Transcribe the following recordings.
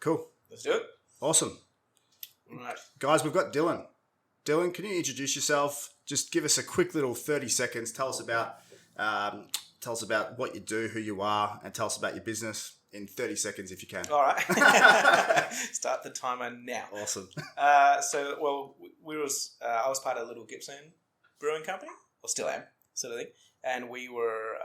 Cool. Let's do it. Awesome. All right. Guys, we've got Dylan. Dylan, can you introduce yourself? Just give us a quick little 30 seconds. Tell us about what you do, who you are, and tell us about your business in 30 seconds if you can. All right. Start the timer now. Awesome. I was part of Little Gippsland Brewing Company, or still am, sort of thing. And we were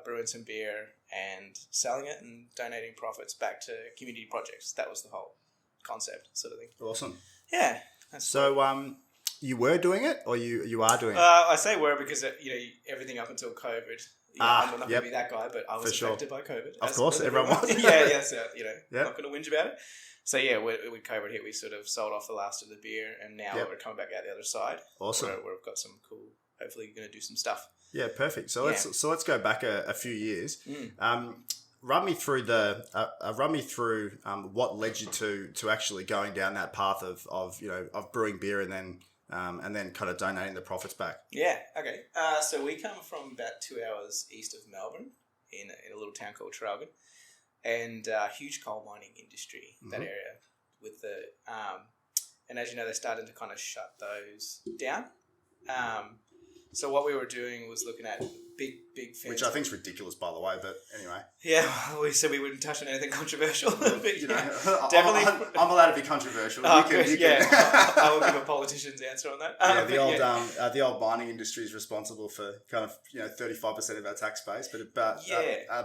brewing some beer and selling it and donating profits back to community projects. That was the whole concept, sort of thing. Awesome. Yeah. So, you were doing it, or you are doing it? I say were because everything up until COVID. I'm not going to be that guy, but I was affected by COVID. Of course, everyone was. yeah. So I'm not going to whinge about it. So yeah, with COVID hit, we sort of sold off the last of the beer, and now we're coming back out the other side. Awesome. Where we've got some cool. Hopefully, going to do some stuff. Yeah, perfect. So let's go back a few years. Run me through what led you to actually going down that path of brewing beer and then kind of donating the profits back. Yeah. Okay. So we come from about 2 hours east of Melbourne in a little town called Traralgon, and huge coal mining industry that area with the and as you know, they're starting to kind of shut those down. So what we were doing was looking at big fence. Which I think is ridiculous, by the way, but anyway. Yeah, we said we wouldn't touch on anything controversial. But definitely. I'm allowed to be controversial. Oh, I will give a politician's answer on that. The old mining industry is responsible for kind of 35% of our tax base, but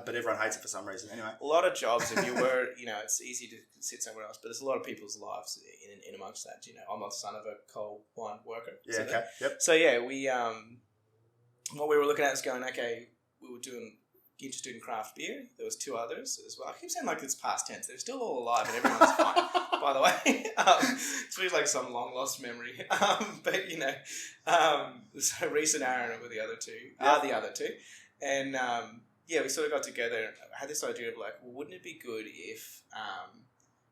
everyone hates it for some reason anyway. A lot of jobs, if you were, it's easy to sit somewhere else, but there's a lot of people's lives in amongst that. I'm not the son of a coal mine worker. Yeah. Okay. Yep. So yeah, we what we were looking at is going, okay, we were interested in craft beer. There was two others as well. I keep saying like it's past tense. They're still all alive and everyone's fine, by the way. It feels like some long lost memory. So Reese and Aaron were the other two. And we sort of got together and had this idea of like, well, wouldn't it be good if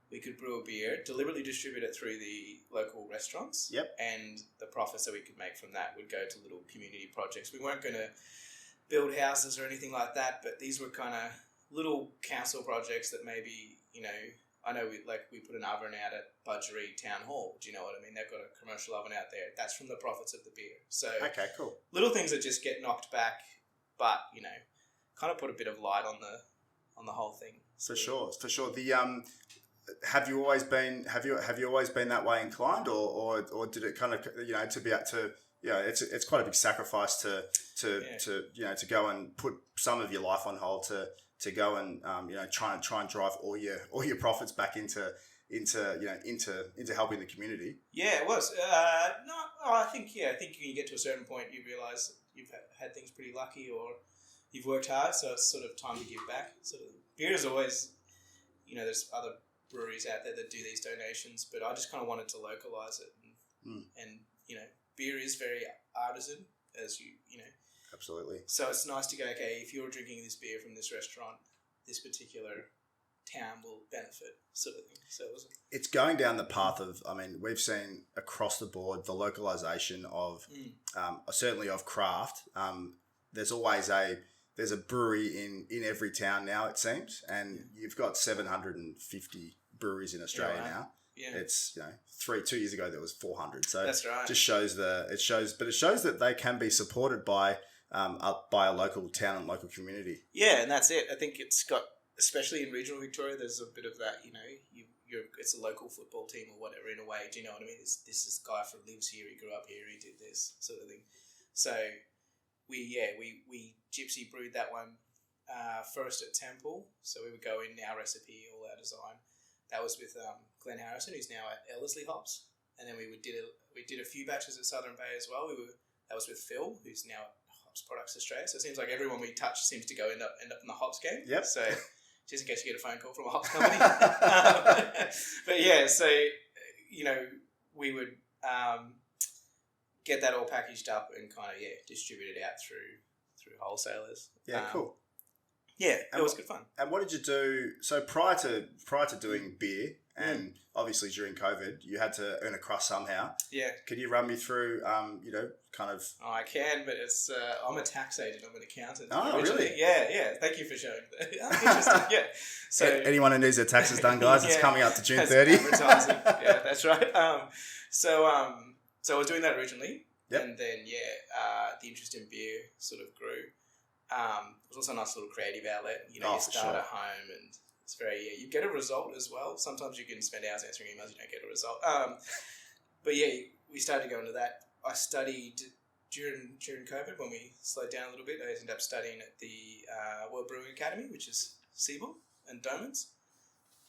we could brew a beer, deliberately distribute it through the local restaurants. Yep. And the profits that we could make from that would go to little community projects. We weren't going to build houses or anything like that, but these were kind of little council projects that maybe, I know we put an oven out at Budgeree Town Hall. Do you know what I mean? They've got a commercial oven out there. That's from the profits of the beer. So okay, cool. Little things that just get knocked back, but, kind of put a bit of light on the whole thing. For sure. The have you always been that way inclined, or did it kind of to be able to it's quite a big sacrifice to go and put some of your life on hold to go and try and drive all your profits back into helping the community. Yeah, it was. I think when you get to a certain point, you realise you've had things pretty lucky, or you've worked hard, so it's sort of time to give back. Sort of beer is always, there's other breweries out there that do these donations, but I just kind of wanted to localise it, and beer is very artisan, as you know. Absolutely. So it's nice to go, okay, if you're drinking this beer from this restaurant, this particular town will benefit, sort of thing. So it's going down the path of, we've seen across the board the localisation of, certainly of craft. There's always there's a brewery in every town now, it seems, and you've got 750 breweries in Australia now. Yeah. It's 2 years ago there was 400. So that's right. Just shows that they can be supported by a local town and local community. Yeah, and that's it. I think it's got, especially in regional Victoria, there's a bit of that. It's a local football team or whatever in a way. Do you know what I mean? This is guy lives here. He grew up here. He did this sort of thing. So we gypsy brewed that one first at Temple. So we would go in our recipe, all our design. That was with Glenn Harrison, who's now at Ellerslie Hops, and then we did a few batches at Southern Bay as well. That was with Phil, who's now at Hops Products Australia. So it seems like everyone we touch seems to go end up in the hops game. Yep. So just in case you get a phone call from a hops company. But yeah, so we would get that all packaged up and kind of distribute it out through wholesalers. Yeah, cool. Yeah, it was good fun. And what did you do? So prior to doing beer, and obviously during COVID, you had to earn a crust somehow. Yeah. Could you run me through, kind of... Oh, I can, but it's I'm a tax agent. I'm an accountant. Oh, originally. really? Yeah. Thank you for showing that. Interesting. Yeah. So anyone who needs their taxes done, guys, it's coming up to June that's 30. Advertising. Yeah, that's right. So I was doing that originally, Yep. and then the interest in beer sort of grew. It was also a nice little creative outlet. You start at home, and it's very you get a result as well. Sometimes you can spend hours answering emails, you don't get a result. But we started to go into that. I studied during COVID when we slowed down a little bit. I ended up studying at the World Brewing Academy, which is Seabourn and Domans.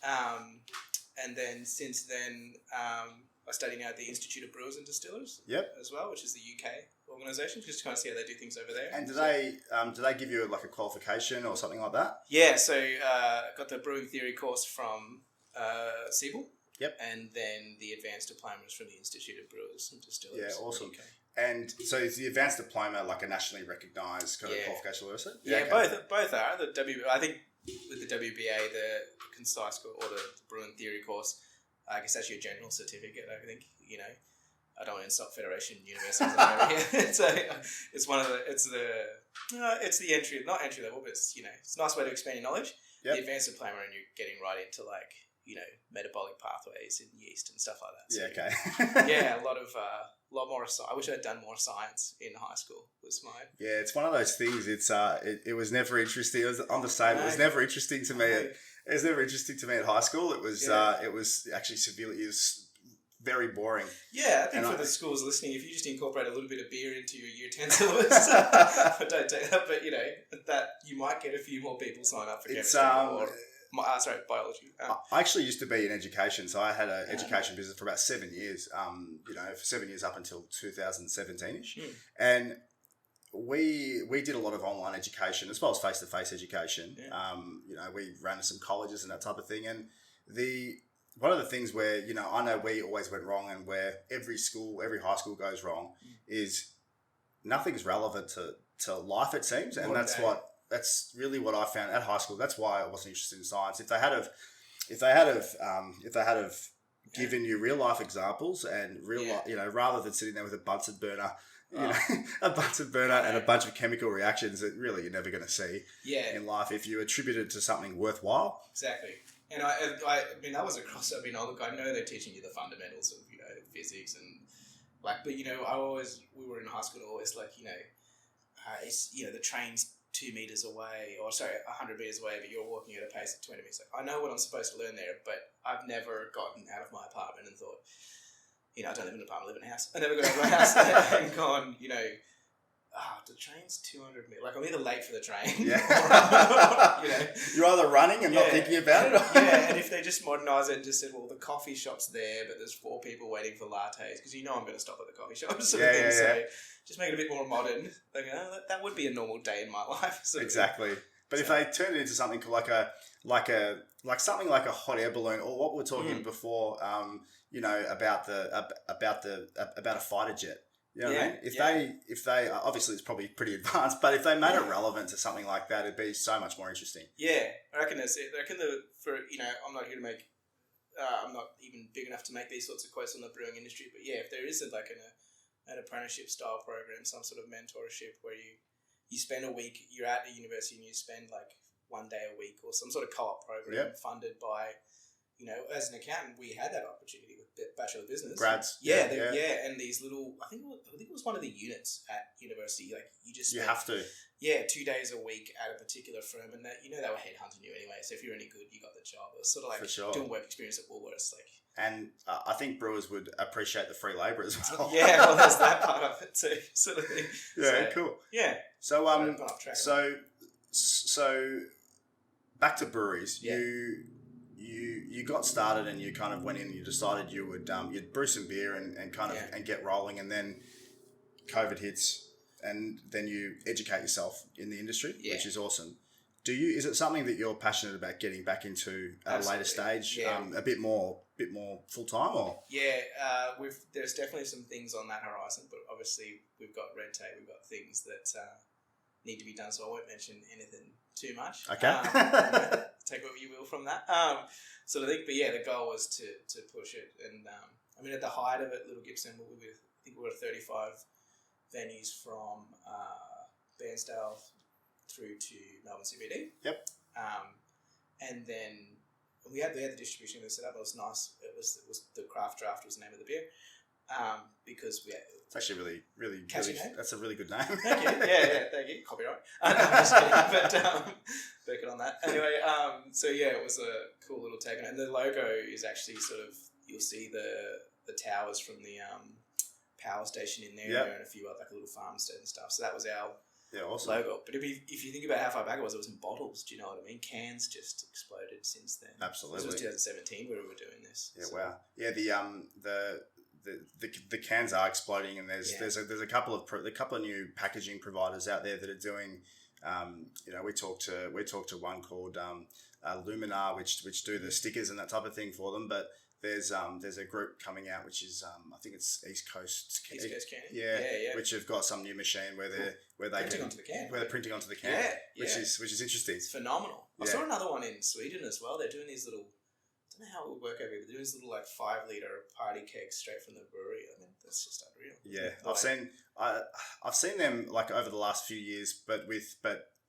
And then since then, I study now at the Institute of Brewers and Distillers. Yep. As well, which is the UK organisation, just to kind of see how they do things over there. And do they give you like a qualification or something like that? Yeah, so I got the brewing theory course from Seabourn. Yep. And then the advanced diploma is from the Institute of Brewers and Distillers. Yeah, awesome. And so is the advanced diploma like a nationally recognised kind of qualification, is it? Yeah, okay. both are. I think with the WBA, the concise or the brewing theory course, I guess that's your general certificate. I think I don't want to insult Federation Universities over here. So it's the entry, not entry level, but it's a nice way to expand your knowledge. Yep. The advanced diploma, and you're getting right into metabolic pathways in yeast and stuff like that. So, okay. A lot more. I wish I'd done more science in high school. Was my it's one of those things. It's it was never interesting. It was on the same. It was never interesting to me. It was never interesting to me at high school. It was actually severely. It was very boring. Yeah, I think for the schools listening, if you just incorporate a little bit of beer into your year 10 syllabus, I don't take that, but that you might get a few more people sign up for chemistry biology. I actually used to be in education, so I had an education business for about 7 years. For 7 years up until 2017ish, and we did a lot of online education as well as face-to-face education. Yeah. We ran some colleges and that type of thing, and one of the things where I know we always went wrong, and where every high school goes wrong, is nothing's relevant to life, it seems, and that's really what I found at high school. That's why I wasn't interested in science. If they had given you real life examples and real life, rather than sitting there with a Bunsen burner, a Bunsen burner and a bunch of chemical reactions that really you're never going to see in life, if you attribute it to something worthwhile. Exactly. And I mean, that was across. I know they're teaching you the fundamentals of physics and but we were in high school always the train's 2 meters away, 100 meters away, but you're walking at a pace of 20 meters. I know what I'm supposed to learn there, but I've never gotten out of my apartment and thought, I don't live in an apartment, I live in a house. I never got out of my house and gone, the train's 200 meters. I'm either late for the train. Yeah. You're either running and not thinking about it. And if they just modernise it and just said, well, the coffee shop's there, but there's 4 people waiting for lattes, because I'm going to stop at the coffee shop. So just make it a bit more modern. That would be a normal day in my life. Exactly. But if they turn it into something like something like a hot air balloon, or what we were talking before, about a fighter jet. What I mean? If they obviously it's probably pretty advanced, but if they made it relevant to something like that, it'd be so much more interesting. Yeah, I reckon that's it. I reckon I'm not here to make. I'm not even big enough to make these sorts of quotes on the brewing industry, but if there is an apprenticeship style program, some sort of mentorship where you spend a week, you're at a university and you spend 1 day a week, or some sort of co-op program funded by. As an accountant, we had that opportunity with Bachelor of Business. Grads. And these little, I think it was one of the units at university. You have to. Yeah, 2 days a week at a particular firm, and that they were headhunting you anyway. So if you're any good, you got the job. It was sort of doing work experience at Woolworths. And I think brewers would appreciate the free labour as well. There's that part of it too, sort of thing. Yeah, cool. Yeah. So back to breweries. Yeah. You got started and you kind of went in and you decided you would you'd brew some beer and get rolling, and then COVID hits and then you educate yourself in the industry, which is awesome. Is it something that you're passionate about getting back into at a later stage, a bit more full time, or? There's definitely some things on that horizon, but obviously we've got red tape, we've got things that need to be done, so I won't mention anything too much. Okay. Take what you will from that. Sort of thing, but the goal was to push it, and at the height of it, Little Gippsland, we were 35 venues from Bairnsdale through to Melbourne CBD. Yep. and then we had the distribution we set up. It was nice. It was the Craft Draft was the name of the beer, because we had. It's actually really Catchy name. That's a really good name. Thank you. Yeah, thank you. Copyright. No, I'm just kidding, but working on that. Anyway, so yeah, it was a cool little take on it. And the logo is actually sort of, you'll see the towers from the power station in there, and a few other, like a little farmstead and stuff. So that was our awesome logo. But if you think about how far back it was in bottles. Do you know what I mean? Cans just exploded since then. Absolutely. This was 2017 where we were doing this. Yeah, so. Wow. Yeah, the cans are exploding, and there's a couple of new packaging providers out there that are doing. We talked to one called Luminar, which do the stickers and that type of thing for them. But there's a group coming out which is I think it's East Coast Canning. Yeah, which have got some new machine where they're printing onto the can, which is interesting. It's phenomenal. I saw another one in Sweden as well. They're doing these little. I don't know how it would work over here, but they're doing these little 5-litre party kegs straight from the brewery. I mean, that's just unreal. Yeah, I've seen them like over the last few years, but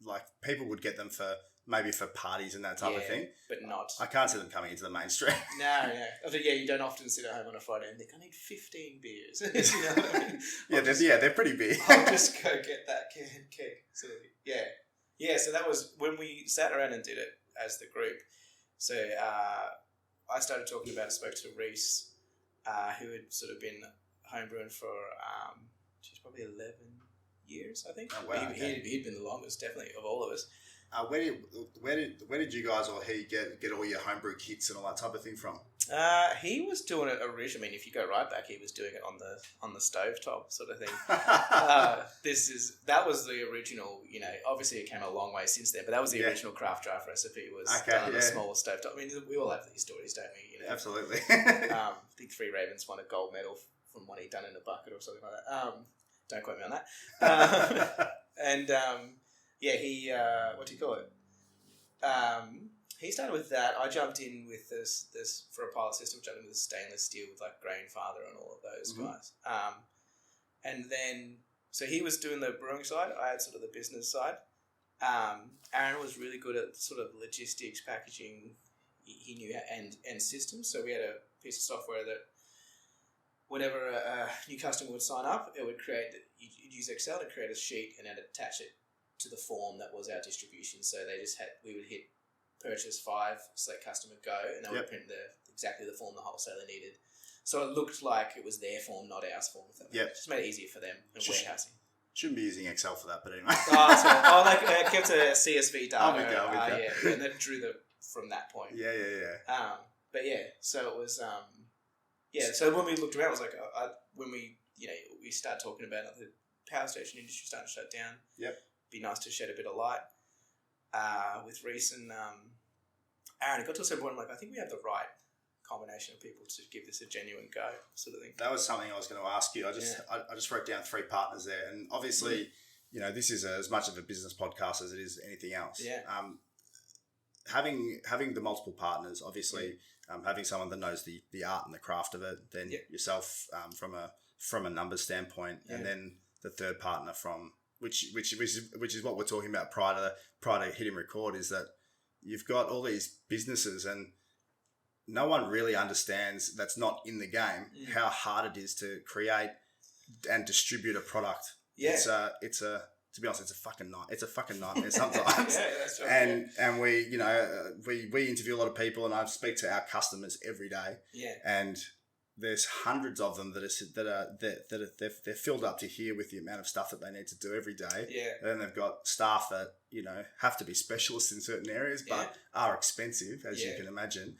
like people would get them for maybe for parties and that type of thing. But not. I can't see them coming into the mainstream. No. I think, you don't often sit at home on a Friday and think, I need 15 beers. You know what I mean? They're pretty big. I'll just go get that keg. So, so that was when we sat around and did it as the group. So I started talking about it, spoke to Reese, who had sort of been homebrewing for, probably 11 years, I think. Oh, wow. He'd been the longest, definitely, of all of us. Where did you guys or he get all your homebrew kits and all that type of thing from? He was doing it originally. I mean, if you go right back, he was doing it on the stovetop sort of thing. That was the original. Obviously it came a long way since then, but that was the original Craft Draft recipe. Was done on a smaller stovetop. I mean, we all have these stories, don't we? Absolutely. I think Three Ravens won a gold medal from one he'd done in a bucket or something like that. Don't quote me on that. He what do you call it? He started with that. I jumped in with this for a pilot system, jumped in with stainless steel with like Grainfather and all of those guys. And then, so he was doing the brewing side. I had sort of the business side. Aaron was really good at sort of logistics, packaging. He knew and systems. So we had a piece of software that whenever a new customer would sign up, it would create. You'd use Excel to create a sheet and then attach it to the form that was our distribution. So we would hit purchase 5, select customer, go, and they would print exactly the form the wholesaler needed. So it looked like it was their form, not ours form. Just made it easier for them in warehousing. Shouldn't be using Excel for that, but anyway. It kept a CSV data. I'm with you. And then drew from that point. Yeah. So it was, so when we looked around, it was like, when we started talking about the power station industry starting to shut down. Yep. Be nice to shed a bit of light. With Reese and Aaron, it got to a certain point, I'm like, I think we have the right combination of people to give this a genuine go, sort of thing. That was something I was going to ask you. I just wrote down 3 partners there, and obviously, this is as much of a business podcast as it is anything else. Yeah. Having the multiple partners, obviously, having someone that knows the art and the craft of it, then yourself from a numbers standpoint, and then the third partner from which is what we're talking about prior to hitting record, is that you've got all these businesses and no one really understands, that's not in the game, how hard it is to create and distribute a product. Yeah. To be honest, it's a fucking nightmare sometimes. That's right. And we we interview a lot of people, and I speak to our customers every day. Yeah. And there's hundreds of them they're filled up to here with the amount of stuff that they need to do every day. Yeah. And then they've got staff that, have to be specialists in certain areas, but are expensive, as you can imagine.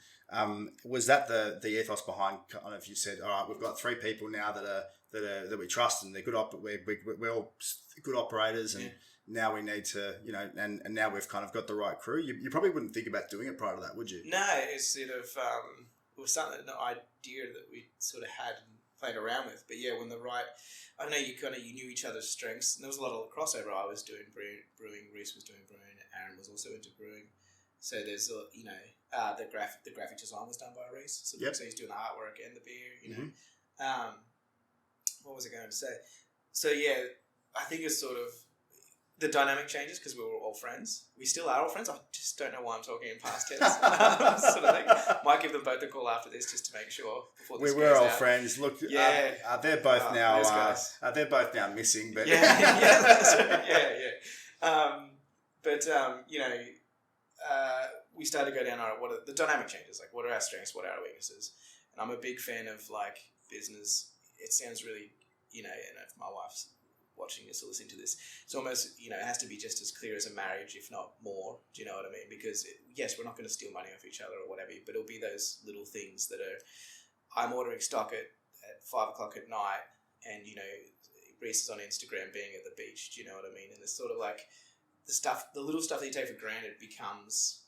Was that the ethos behind kind of, you said, all right, we've got 3 people now that we trust, and they're good we're all good operators, and now we need to, and now we've kind of got the right crew. You probably wouldn't think about doing it prior to that, would you? No, it's sort of it was something, an idea that we sort of had and played around with. But when I don't know, you knew each other's strengths, and there was a lot of crossover. I was doing brewing, Reese was doing brewing, Aaron was also into brewing. So there's the graphic design was done by Reese. So he's doing the artwork and the beer. What was I going to say? So I think it's sort of the dynamic changes because we were all friends. We still are all friends. I just don't know why I'm talking in past tense. Sort of thing. Might give them both a call after this just to make sure before this we were all out. friends. Look, yeah, they're both they're both now missing. But that's right. We started to go down what are the dynamic changes? Like, what are our strengths? What are our weaknesses? And I'm a big fan of like business. It sounds really, and if my wife's watching this or listening to this, it's almost, it has to be just as clear as a marriage, if not more. Do you know what I mean? Because yes, we're not going to steal money off each other or whatever, but it'll be those little things that are, I'm ordering stock at 5 o'clock at night and, Reese is on Instagram being at the beach. Do you know what I mean? And it's sort of like the little stuff that you take for granted becomes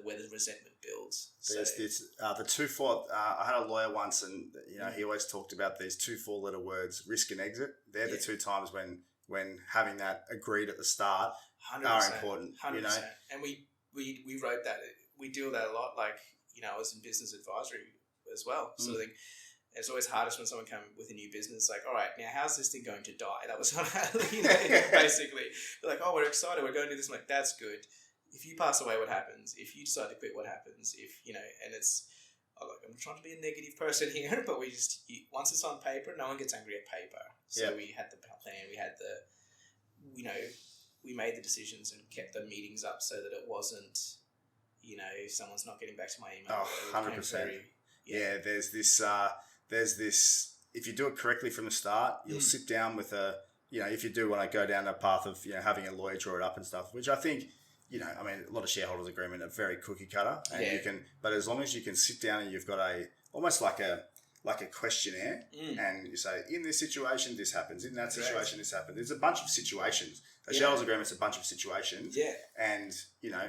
where the resentment builds. There's this, the 2-4, I had a lawyer once and, he always talked about these 2 4-letter words, risk and exit. They're the 2 times when having that agreed at the start 100%, are important, 100%. And we wrote that. We deal with that a lot. Like, I was in business advisory as well, sort of thing. It's always hardest when someone comes with a new business, like, all right, now how's this thing going to die? That was sort of, basically. They're like, oh, we're excited, we're going to do this. I'm like, that's good. If you pass away, what happens? If you decide to quit, what happens? And it's, I'm trying to be a negative person here, but once it's on paper, no one gets angry at paper. So we had the plan, we had we made the decisions and kept the meetings up so that it wasn't, if someone's not getting back to my email. Oh, 100%. Yeah, there's this, if you do it correctly from the start, you'll sit down with if you do want to go down a path of, having a lawyer draw it up and stuff, which I think, a lot of shareholders agreement are very cookie cutter, and but as long as you can sit down and you've got almost like a questionnaire, and you say, in this situation, this happens, in that situation, this happens. It's a bunch of situations. A shareholders agreement's a bunch of situations. Yeah. And,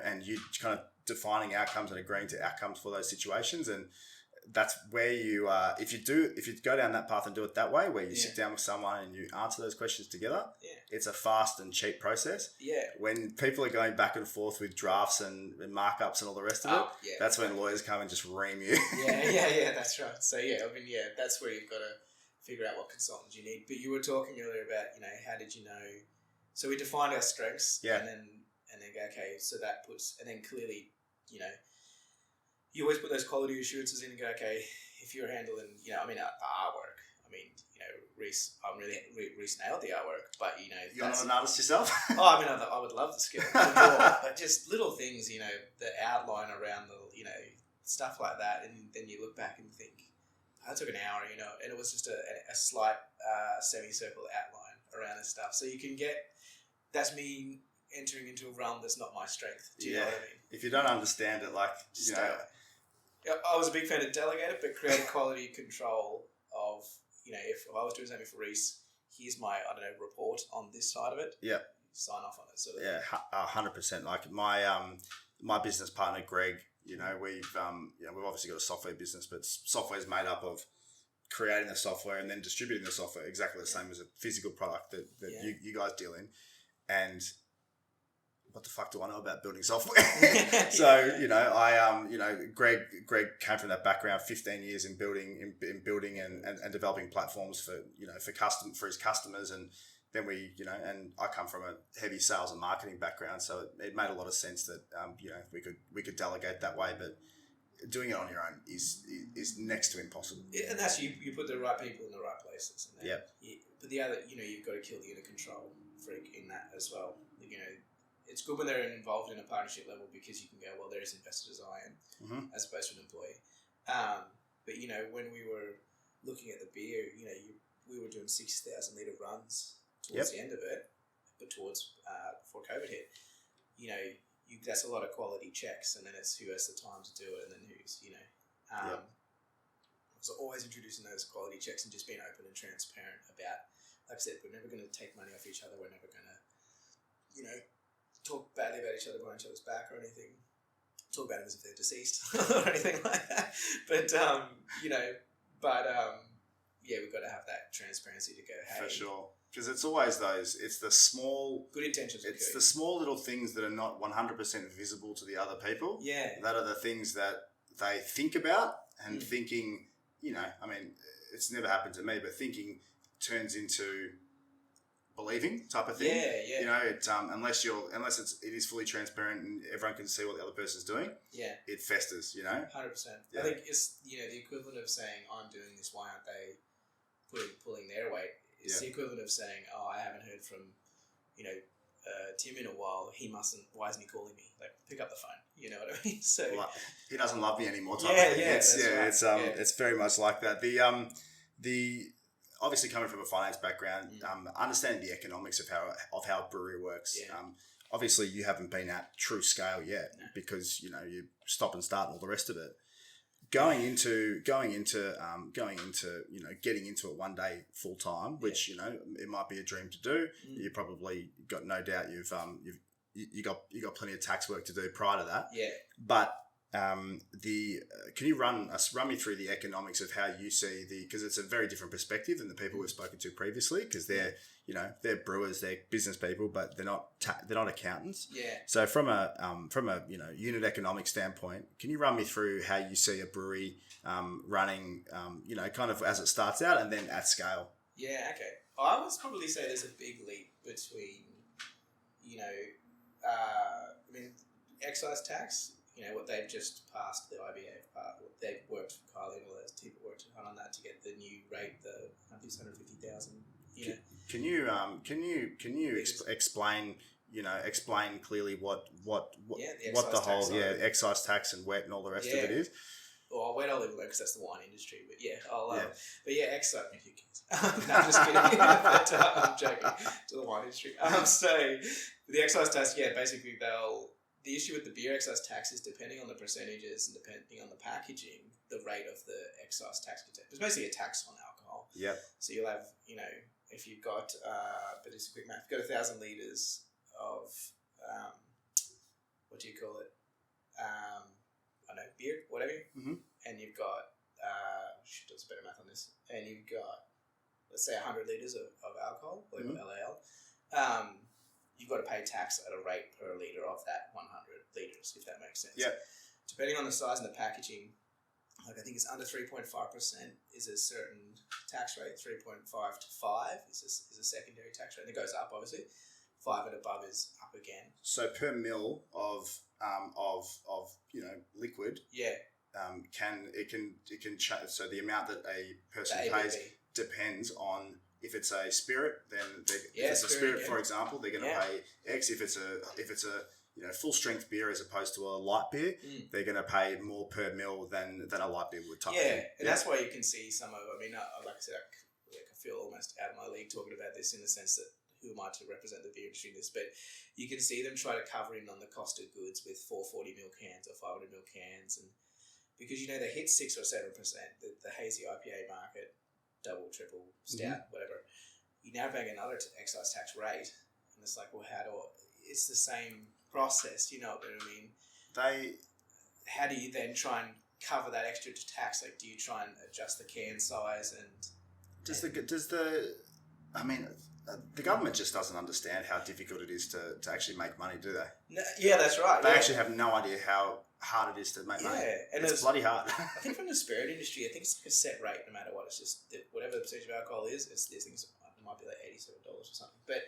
and you kind of defining outcomes and agreeing to outcomes for those situations. And that's where you, if you go down that path and do it that way, where you sit down with someone and you answer those questions together, it's a fast and cheap process. Yeah. When people are going back and forth with drafts and markups and all the rest of it, that's when lawyers come and just ream you. Yeah, that's right. So that's where you've got to figure out what consultants you need. But you were talking earlier about, how did you know? So we defined our strengths, and then go, okay, so that puts, and then clearly, you always put those quality assurances in and go, okay, if you're handling, the artwork, Reese, Reese nailed the artwork, but, You're not an artist yourself? I would love the skill, but just little things, the outline around the, stuff like that, and then you look back and think, that took an hour, and it was just a slight semicircle outline around this stuff. So you can that's me entering into a realm that's not my strength. Do you know what I mean? If you don't understand it, I was a big fan of delegated, but create quality control of, if I was doing something for Reese, here's my, report on this side of it. Yeah. Sign off on it. Sort of. Yeah, 100%. Like my business partner, Greg, we've obviously got a software business, but software is made up of creating the software and then distributing the software, exactly the same as a physical product that you guys deal in. And what the fuck do I know about building software? So, Greg came from that background, 15 years in building and developing platforms for his customers. And then and I come from a heavy sales and marketing background. So it made a lot of sense that, we could delegate that way, but doing it on your own is next to impossible. Yeah, and that's, you put the right people in the right places. And then but the other, you've got to kill the inner control freak in that as well. It's good when they're involved in a partnership level because you can go, well, they're as invested as I am, as opposed to an employee. But when we were looking at the beer, we were doing 6,000 litre runs towards the end of it, but towards before COVID hit. That's a lot of quality checks, and then it's who has the time to do it, and then who's So always introducing those quality checks and just being open and transparent about. Like I said, we're never going to take money off each other. We're never going to, talk badly about each other behind each other's back or anything. Talk about them as if they're deceased or anything like that. But, we've got to have that transparency to go, hey. For sure. Because it's always it's the small... Good intentions. It's the small little things that are not 100% visible to the other people. Yeah. That are the things that they think about, and thinking, it's never happened to me, but thinking turns into believing type of thing. Yeah. You know, unless it is fully transparent and everyone can see what the other person's doing. Yeah. It festers. You know. 100%. Yeah. I think it's the equivalent of saying I'm doing this. Why aren't they pulling their weight? It's the equivalent of saying, oh, I haven't heard from Tim in a while. Why isn't he calling me? Like, pick up the phone. You know what I mean? So he doesn't love me anymore. Type yeah, of thing. right. It's very much like that. The obviously coming from a finance background, understanding the economics of how a brewery works. Yeah. Obviously, you haven't been at true scale yet because you stop and start and all the rest of it. Going into getting into it one day full time, which it might be a dream to do. You probably got no doubt you got plenty of tax work to do prior to that. Yeah. But can you run me through the economics of how you see because it's a very different perspective than the people we've spoken to previously, because they're brewers, they're business people, but they're not accountants. Yeah. So from a unit economic standpoint, can you run me through how you see a brewery running kind of as it starts out and then at scale? Yeah. Okay. I would probably say there's a big leap between excise tax. What they've just passed, the IBA part, they've worked, Kylie and all those people worked hard on that to get the new rate, the 150,000. Can you explain clearly what the whole excise tax and wet and all the rest of it is? Well, wet I'll leave alone because that's the wine industry, but excise. No, I'm just kidding. But, I'm joking. To the wine industry. So the excise tax, basically the issue with the beer excise tax is depending on the percentages and depending on the packaging, the rate of the excise tax content. It's basically a tax on alcohol. Yep. So you'll have, if you've got, but it's a quick math, you've got 1,000 litres of, what do you call it? Beer, whatever. Mm-hmm. And you've got, does better math on this. And you've got, let's say 100 litres of alcohol, like LAL. You've got to pay tax at a rate per litre of that 100 litres, if that makes sense. Yeah. Depending on the size and the packaging, I think it's under 3.5% is a certain tax rate. 3.5 to 5 is a secondary tax rate. And it goes up, obviously. 5 and above is up again. So per mil of liquid. Yeah. It can change. So the amount that a person pays depends on. If it's a spirit, then if it's a spirit, for example, they're going to pay X. If it's a full strength beer as opposed to a light beer, they're going to pay more per mil than a light beer would. And that's why you can see some of. I mean, like I said, I feel almost out of my league talking about this in the sense that who am I to represent the beer industry in this? But you can see them try to cover in on the cost of goods with 440 ml cans or 500 ml cans, and because they hit 6 or 7%, the hazy IPA market. Double, triple, stout, whatever. You're now paying another excise tax rate, and it's like, well, it's the same process, you know what I mean? How do you then try and cover that extra tax? Like, do you try and adjust the can size the government just doesn't understand how difficult it is to actually make money, do they? No, yeah, that's right. They actually have no idea how hard it is to make money. And it's bloody hard. I think from the spirit industry, I think it's like a set rate no matter what. It's just that whatever the percentage of alcohol is, it might be like $87 or something. But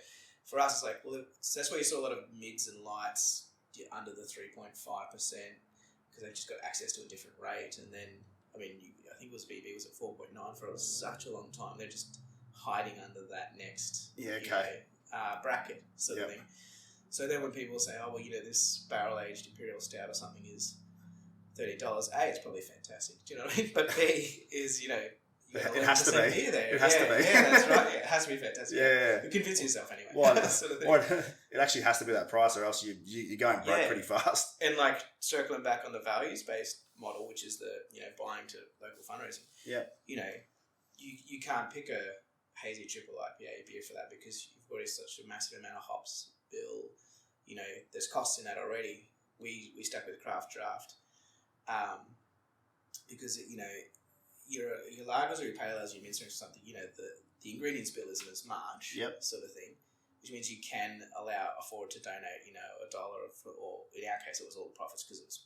for us, it's like, well, that's why you saw a lot of mids and lights under the 3.5% because they've just got access to a different rate. And then, I think it was BB was at 4.9 for such a long time. They're just hiding under that next bracket sort of thing. So then when people say, oh, well, this barrel-aged Imperial Stout or something is $30, A, it's probably fantastic. Do you know what I mean? But B is, it has to be. There. It has to be. Yeah, that's right. Yeah, it has to be fantastic. Yeah. You convince yourself anyway. It actually has to be that price or else you're going broke pretty fast. And circling back on the values-based model, which is the, buying to local fundraising. Yeah. You can't pick a hazy triple IPA beer for that because you've got such a massive amount of hops bill. There's costs in that already. We stuck with craft draft because your lagers or your pale ales, your mince drinks or something. The ingredients bill isn't as much, sort of thing, which means you can afford to donate $1 or in our case it was all the profits because it was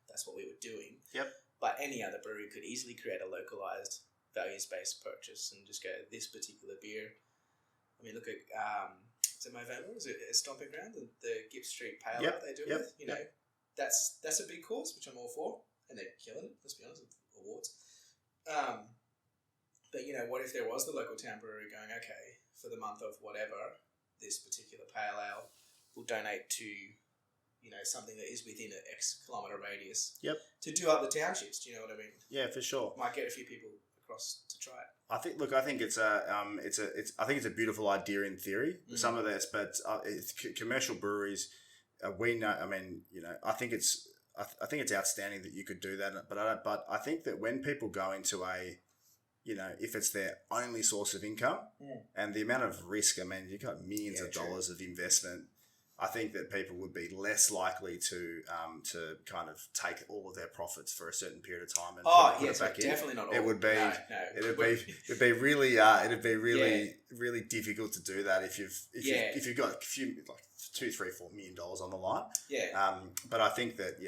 that's what we were doing. Yep. But any other brewery could easily create a localized values-based purchase and just go, this particular beer, I mean, look at is it Movember? Is it a Stomping Ground? The Gipp Street Pale Yep, Ale they do yep, with, you know, that's a big cause, which I'm all for, and they're killing it. Let's be honest, with awards. But you know, what if there was the local town brewery going, okay, for the month of whatever, this particular pale ale will donate to, you know, something that is within an X kilometre radius. Yep. To do up the townships, do you know what I mean? Yeah, for sure. Might get a few people across to try it. I think it's a beautiful idea in theory. Some of this, but it's commercial breweries. We know. I mean, you know, I think it's outstanding that you could do that. But I think that when people go into a, you know, if it's their only source of income and the amount of risk, I mean, you've got millions of dollars of investment. I think that people would be less likely to kind of take all of their profits for a certain period of time and put it back in. Definitely not all. It would be it'd be really difficult to do that if you've got a few like $2, $3, $4 million on the line. Yeah. But I think that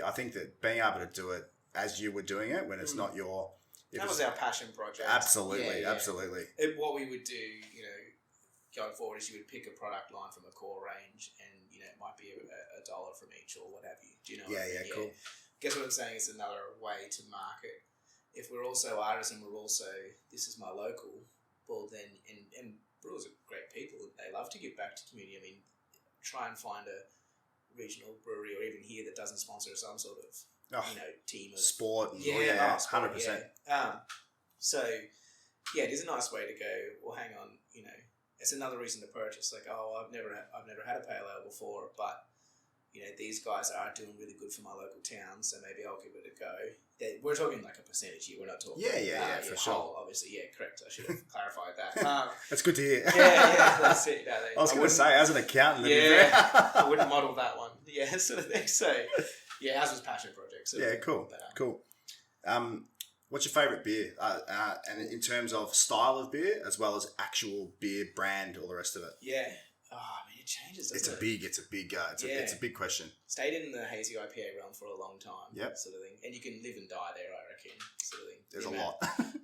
being able to do it as you were doing it when it's not your that was our passion project. Absolutely. What we would do, you know, going forward is you would pick a product line from a core range and, you know, it might be a dollar from each or what have you. Do you know what I mean? Cool. Guess what I'm saying? It's another way to market. If we're also artists and we're also, this is my local, well then, and brewers are great people. They love to give back to community. I mean, try and find a regional brewery or even here that doesn't sponsor some sort of, you know, team of sport. 100%. So, yeah, it is a nice way to go, well, hang on, you know, it's another reason to purchase. Like, I've never had a pale ale before, but you know these guys are doing really good for my local town, so maybe I'll give it a go. We're talking like a percentage here. We're not talking. For sure. Obviously, correct. I should have clarified that. That's good to hear. That's it. No, I was going to say, as an accountant, I wouldn't model that one. Yeah, sort of thing. So, yeah, ours was passion project. So cool. What's your favourite beer? And in terms of style of beer, as well as actual beer brand, all the rest of it. Yeah. Oh, I mean, it changes. It's a big question. Stayed in the hazy IPA realm for a long time. Yep. Sort of thing, and you can live and die there. I reckon. Sort of thing. There's a lot.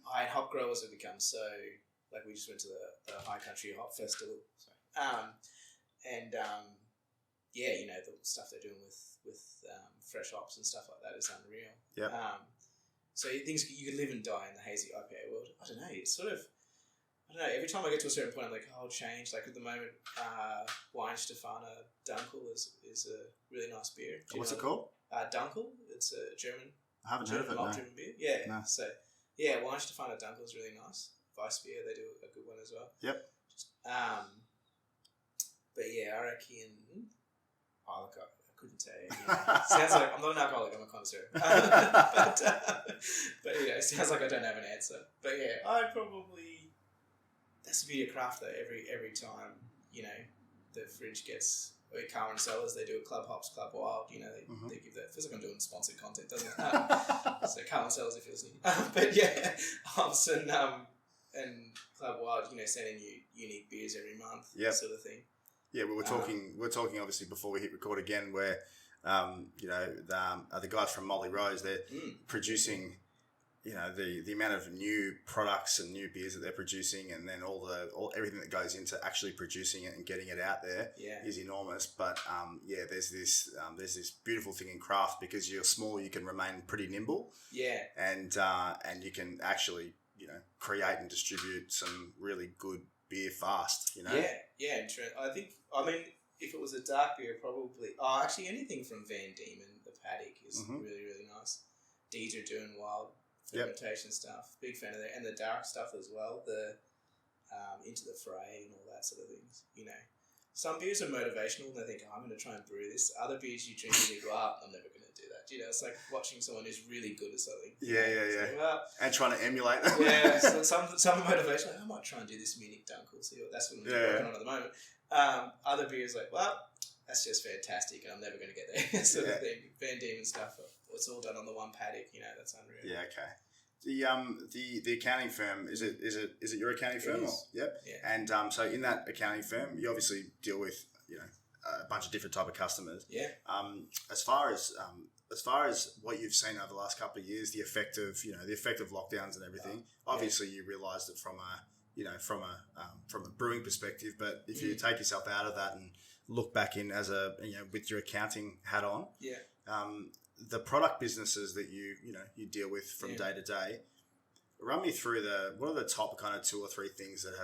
Hop growers have become so. Like we just went to the High Country Hop Festival. Yeah, you know the stuff they're doing with fresh hops and stuff like that is unreal. Yeah. So things you can live and die in the hazy IPA world. I don't know. It's sort of, I don't know. Every time I get to a certain point, I'm like, I'll change. Like at the moment, Weinstefana Dunkel is a really nice beer. What's it called? Dunkel. It's a German. I haven't heard of it. No. German beer. Yeah. No. So yeah, Weinstefana Dunkel is really nice. Weiss beer, they do a good one as well. Yep. But yeah, I reckon. I couldn't say. You know, sounds like I'm not an alcoholic. I'm a connoisseur. But yeah, it sounds like I don't have an answer. But yeah, I'd probably. That's the beauty of craft though. Every time, you know, the fridge gets. Carmen Cellars, they do a Club Hops, Club Wild. You know, they give that. Feels like I'm doing sponsored content, doesn't it? So Carmen Cellars, if you're listening. But yeah, Hops and Club Wild. You know, sending you unique beers every month. Yep. Sort of thing. Yeah, we were talking. We're talking obviously before we hit record again, where you know the guys from Molly Rose, they're producing, you know, the amount of new products and new beers that they're producing, and then everything that goes into actually producing it and getting it out there is enormous. But there's this beautiful thing in craft because you're small, you can remain pretty nimble. Yeah, and you can actually, you know, create and distribute some really good beer fast, you know? Yeah, and I mean, if it was a dark beer, probably... Oh, actually, anything from Van Diemen, the Paddock, is really, really nice. Deeds are doing wild fermentation stuff. Big fan of that. And the dark stuff as well, the Into the Fray and all that sort of things, you know. Some beers are motivational and they think, I'm going to try and brew this. Other beers you drink and you go, I'm never going to do that. You know, it's like watching someone who's really good at something. Yeah. And trying to emulate that. Yeah, so some motivation, like, I might try and do this Munich Dunkel. So that's what I'm working on at the moment. Other beers like, well, that's just fantastic and I'm never going to get there. Sort of thing. Van Diemen stuff, it's all done on the one paddock, you know, that's unreal. Yeah, okay. The accounting firm, is it your accounting firm? Yep. Yeah. And so in that accounting firm, you obviously deal with, you know, a bunch of different type of customers. Yeah. As far as what you've seen over the last couple of years, the effect of lockdowns and everything. Obviously, you realised it from from a brewing perspective. But if you take yourself out of that and look back in as with your accounting hat on, the product businesses that you deal with from day to day, run me through what are the top kind of 2 or 3 things that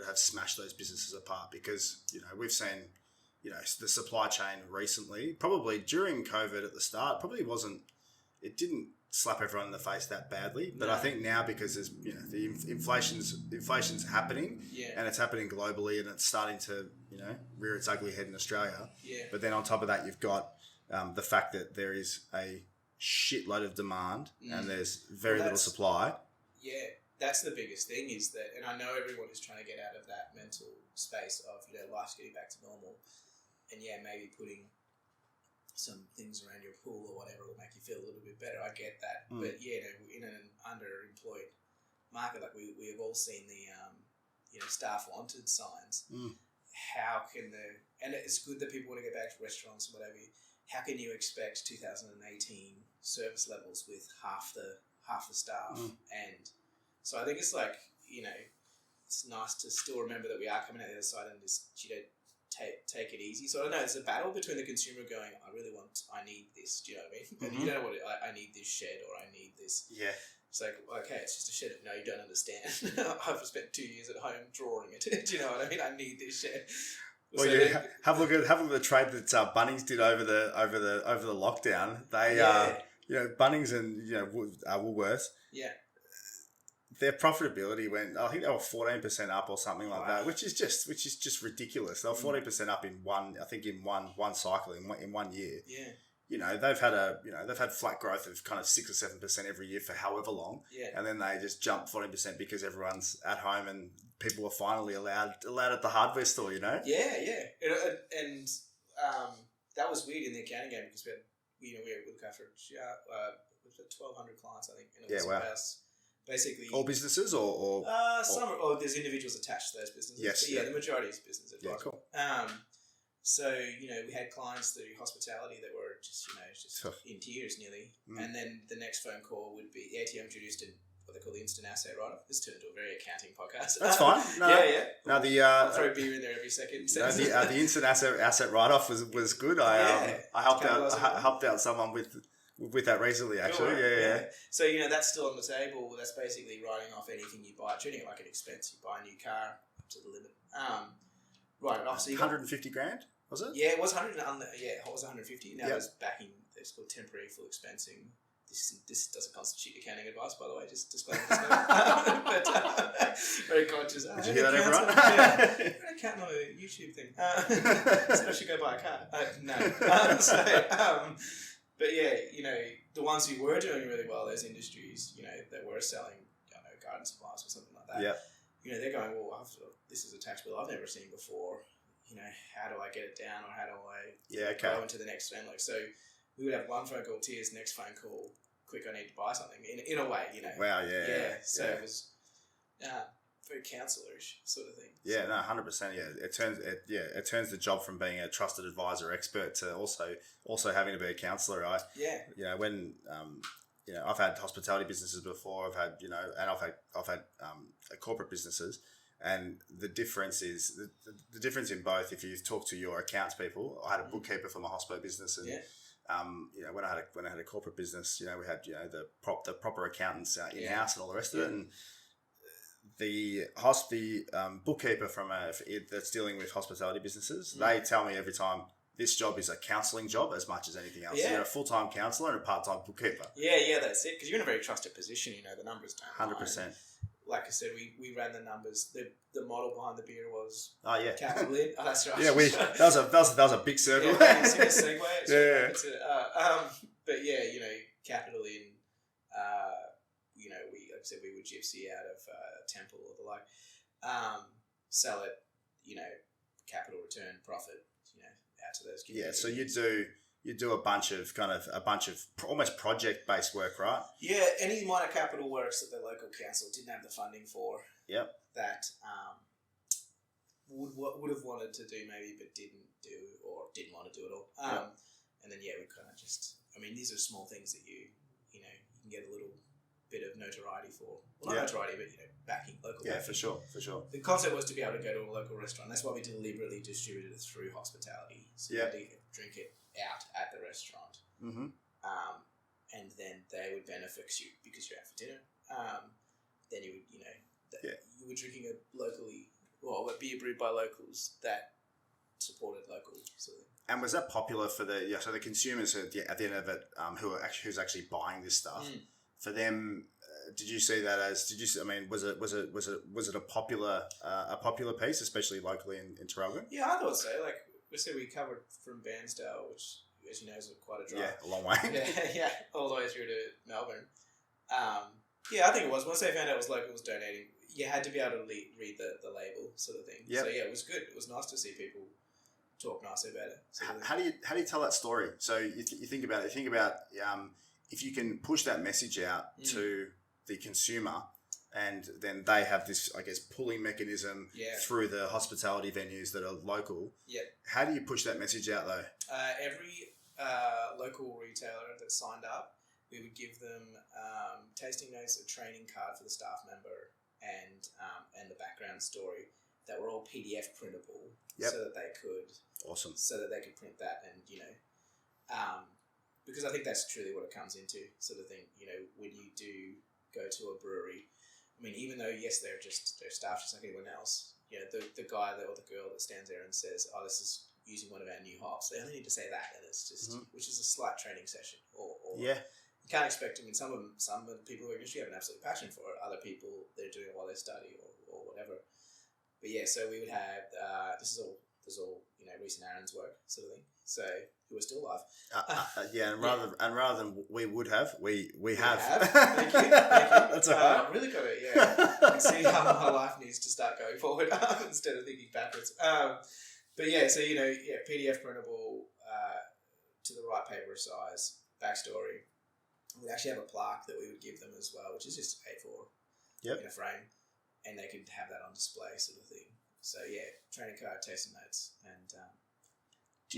have smashed those businesses apart? Because we've seen the supply chain recently, probably during COVID at the start, it didn't slap everyone in the face that badly, but I think now, because there's the inflation's happening, and it's happening globally, and it's starting to rear its ugly head in Australia. But then on top of that, you've got the fact that there is a shitload of demand and there's very little supply. Yeah, that's the biggest thing, is that, and I know everyone is trying to get out of that mental space of life's getting back to normal, and maybe putting some things around your pool or whatever will make you feel a little bit better. I get that. But in an underemployed market, like we have all seen the staff wanted signs. How can and it's good that people want to get back to restaurants and whatever. How can you expect 2018 service levels with half the staff? And so I think it's like, it's nice to still remember that we are coming out the other side and just take it easy. So I don't know, it's a battle between the consumer going, I need this, do you know what I mean? And you don't know what I need this shed, or I need this. Yeah. It's like, okay, it's just a shed. No, you don't understand. I've spent 2 years at home drawing it. Do you know what I mean? I need this shed. Well, have a look at the trade that Bunnings did over the lockdown. They Bunnings and Woolworths. Yeah. Their profitability went, I think they were 14% up or something like that, which is just ridiculous. They were 14% up in one cycle in 1 year. Yeah. They've had flat growth of kind of 6 or 7% every year for however long. Yeah. And then they just jumped 14% because everyone's at home and people are finally allowed at the hardware store, Yeah, yeah. And that was weird in the accounting game, because we look after 1,200 clients, I think. And it was about basically all businesses or there's individuals attached to those businesses. Yes, but the majority is business advice. Yeah, cool. So we had clients through hospitality that were just in tears nearly, and then the next phone call would be the ATM introduced what they call the instant asset write-off. This turned into a very accounting podcast. That's fine. No, I'll throw beer in there every second. The instant asset write-off was good. I helped out someone with that recently, actually. Cool, yeah. So, that's still on the table. That's basically writing off anything you buy, treating it like an expense. You buy a new car up to the limit. Write it off. So 150 grand, was it? Yeah, it was 100. It was 150. Now it's backing. It's called temporary full expensing. This doesn't constitute accounting advice, by the way. Just disclaimer. But very conscious. Did you hear that, everyone? I'm an accountant on a YouTube thing. So I should go buy a car. No. But the ones who were doing really well, those industries, that were selling, garden supplies or something like that. Yeah. They're going, well, this is a tax bill I've never seen before. How do I get it down, or how do I go into the next phone? So we would have one phone call, tears, next phone call, quick, I need to buy something. In a way, Wow, yeah. Yeah. So it was very counsellorish sort of thing. Yeah, no, 100%. Yeah, it turns the job from being a trusted advisor expert to also having to be a counsellor, right? Yeah. When I've had hospitality businesses before. I've had and I've had corporate businesses, and the difference is the difference in both. If you talk to your accounts people, I had a bookkeeper for my hospo business, and when I had a corporate business, we had the proper accountants in house and all the rest of it, and the bookkeeper that's dealing with hospitality businesses, they tell me every time, this job is a counselling job as much as anything else. Yeah. You're a full-time counsellor and a part-time bookkeeper. Yeah, that's it. Because you're in a very trusted position. The numbers don't 100%. lie. Like I said, we ran the numbers. The model behind the beer was capital in. Oh, that's right. Yeah, that was a big circle. Yeah, it's a segue. But capital in. Like I said, we would gypsy out of Temple or the like. Sell it. Capital return profit. Out to those communities. Yeah, so you do a bunch of almost project-based work, right? Yeah, any minor capital works that the local council didn't have the funding for. Yep. That would have wanted to do maybe, but didn't do, or didn't want to do at all. And then we kind of just. These are small things that you can get a little bit of notoriety for. Well, not notoriety, but backing, local backing. For sure. The concept was to be able to go to a local restaurant. That's why we deliberately distributed it through hospitality. So you had to drink it out at the restaurant. Mm-hmm. And then they would benefit you because you're out for dinner. Then you would, you were drinking a a beer brewed by locals that supported local sort of thing. And was that popular for the consumers at the end of it, who's actually buying this stuff? For them, did you see that as? Was it a popular piece, especially locally in Traralgon? Yeah, I thought so. Like we said, we covered from Bairnsdale, which, as you know, is quite a drive. Yeah, a long way. yeah, all the way through to Melbourne. I think it was. Once they found out it was locals donating, you had to be able to read the label sort of thing. Yep. So yeah, it was good. It was nice to see people talk nicely about it. How do you tell that story? So you think about it. You think about if you can push that message out to the consumer, and then they have this, I guess, pulling mechanism through the hospitality venues that are local. Yeah. How do you push that message out though? Every local retailer that signed up, we would give them tasting notes, a training card for the staff member, and the background story that were all PDF printable, so that they could print that, and because I think that's truly what it comes into, sort of thing. When you do go to a brewery, I mean, even though they're staff just like anyone else, the guy or the girl that stands there and says, "Oh, this is using one of our new hops," they only need to say that, and it's just which is a slight training session, or you can't expect. I mean, some of the people who are industry have an absolute passion for it. Other people, they're doing it while they study or whatever. But yeah, so we would have this is all recent Aaron's work sort of thing. So who are still alive. Rather than we would have, we have. Thank you. That's all right. I'm really got it. Yeah, I can see how my life needs to start going forward instead of thinking backwards. But yeah, so PDF printable to the right paper size, backstory. We actually have a plaque that we would give them as well, which is just A4 in a frame, and they could have that on display, sort of thing. So yeah, training card, tasting notes, and. Did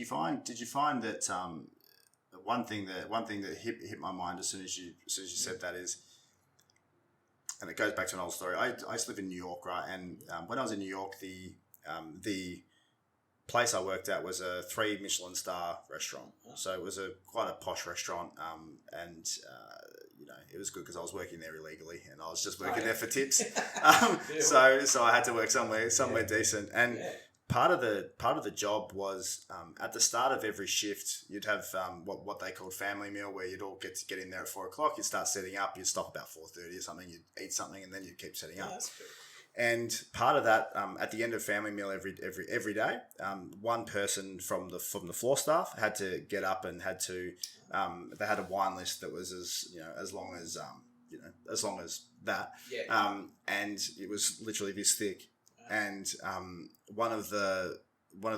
you find that one thing that hit my mind as soon as you said that is, and it goes back to an old story. I used to live in New York, right? And when I was in New York, the place I worked at was a 3 Michelin star restaurant. So it was quite a posh restaurant, and it was good because I was working there illegally, and I was just working there for tips. So I had to work somewhere decent, and. Part of the job was at the start of every shift, you'd have what they called family meal, where you'd all get in there at 4:00. You'd start setting up. You'd stop about 4:30 or something. You'd eat something, and then you'd keep setting up. That's good. And part of that, at the end of family meal every day, one person from the floor staff had to get up and had to. They had a wine list that was as long as that. Yeah. And it was literally this thick. And one of the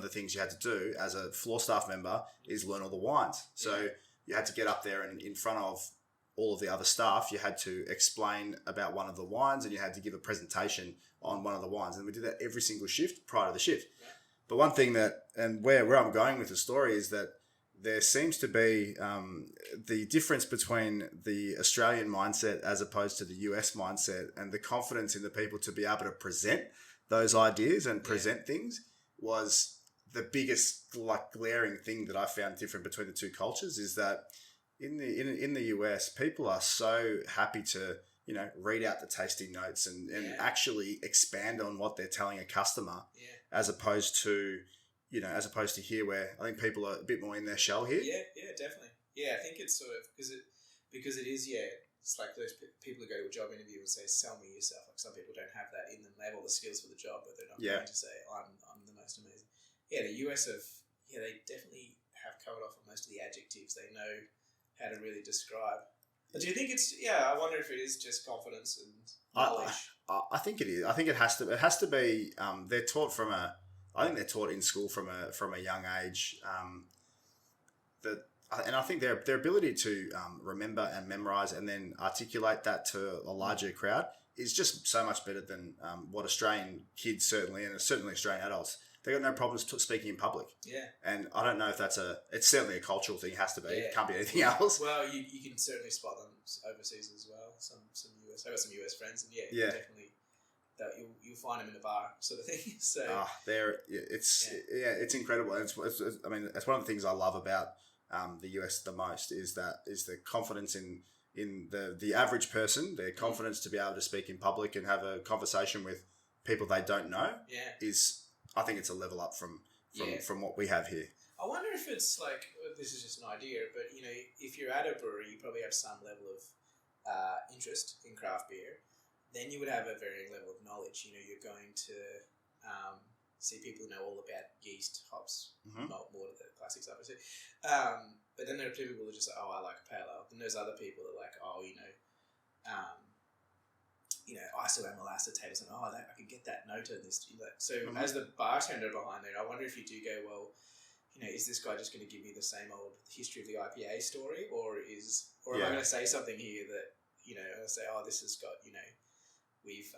things you had to do as a floor staff member is learn all the wines. So you had to get up there and in front of all of the other staff, you had to explain about one of the wines, and you had to give a presentation on one of the wines. And we did that every single shift prior to the shift. Yeah. But one thing where I'm going with the story is that there seems to be the difference between the Australian mindset as opposed to the US mindset, and the confidence in the people to be able to present those ideas and present things was the biggest glaring thing that I found different between the two cultures. Is that in the US, people are so happy to read out the tasting notes and actually expand on what they're telling a customer, as opposed to here, where I think people are a bit more in their shell here. Yeah, definitely. Yeah, I think it's sort of because it is It's like those people who go to a job interview and say, "Sell me yourself." Like, some people don't have that in them. They have all the skills for the job, but they're not going to say, "I'm the most amazing." Yeah, the US they definitely have covered off on most of the adjectives. They know how to really describe. But do you think it's? Yeah, I wonder if it is just confidence and knowledge. I think it is. I think it has to. It has to be. They're taught I think they're taught in school from a young age. And I think their ability to remember and memorize and then articulate that to a larger crowd is just so much better than what Australian kids certainly Australian adults. They got no problems speaking in public. Yeah. And I don't know if it's certainly a cultural thing. It has to be. It can't be anything else. Well, you can certainly spot them overseas as well. Some US. I got some US friends, and Yeah. definitely that you'll find them in the bar sort of thing. So it's incredible. It's I mean, it's one of the things I love about the US the most is the confidence in the average person, their confidence to be able to speak in public and have a conversation with people they don't know. I think it's a level up from what we have here. I wonder if it's like, this is just an idea, but if you're at a brewery, you probably have some level of interest in craft beer. Then you would have a varying level of knowledge. You're going to see people who know all about yeast, hops, malt, water, the classics, obviously. But then there are people who are just like, I like a pale ale. Then there's other people that are like, isoamyl acetate or something. I can get that note in this. So as the bartender behind there, I wonder if you do go, well, is this guy just going to give me the same old history of the IPA story, or am I going to say something here that I'll say, this has got we've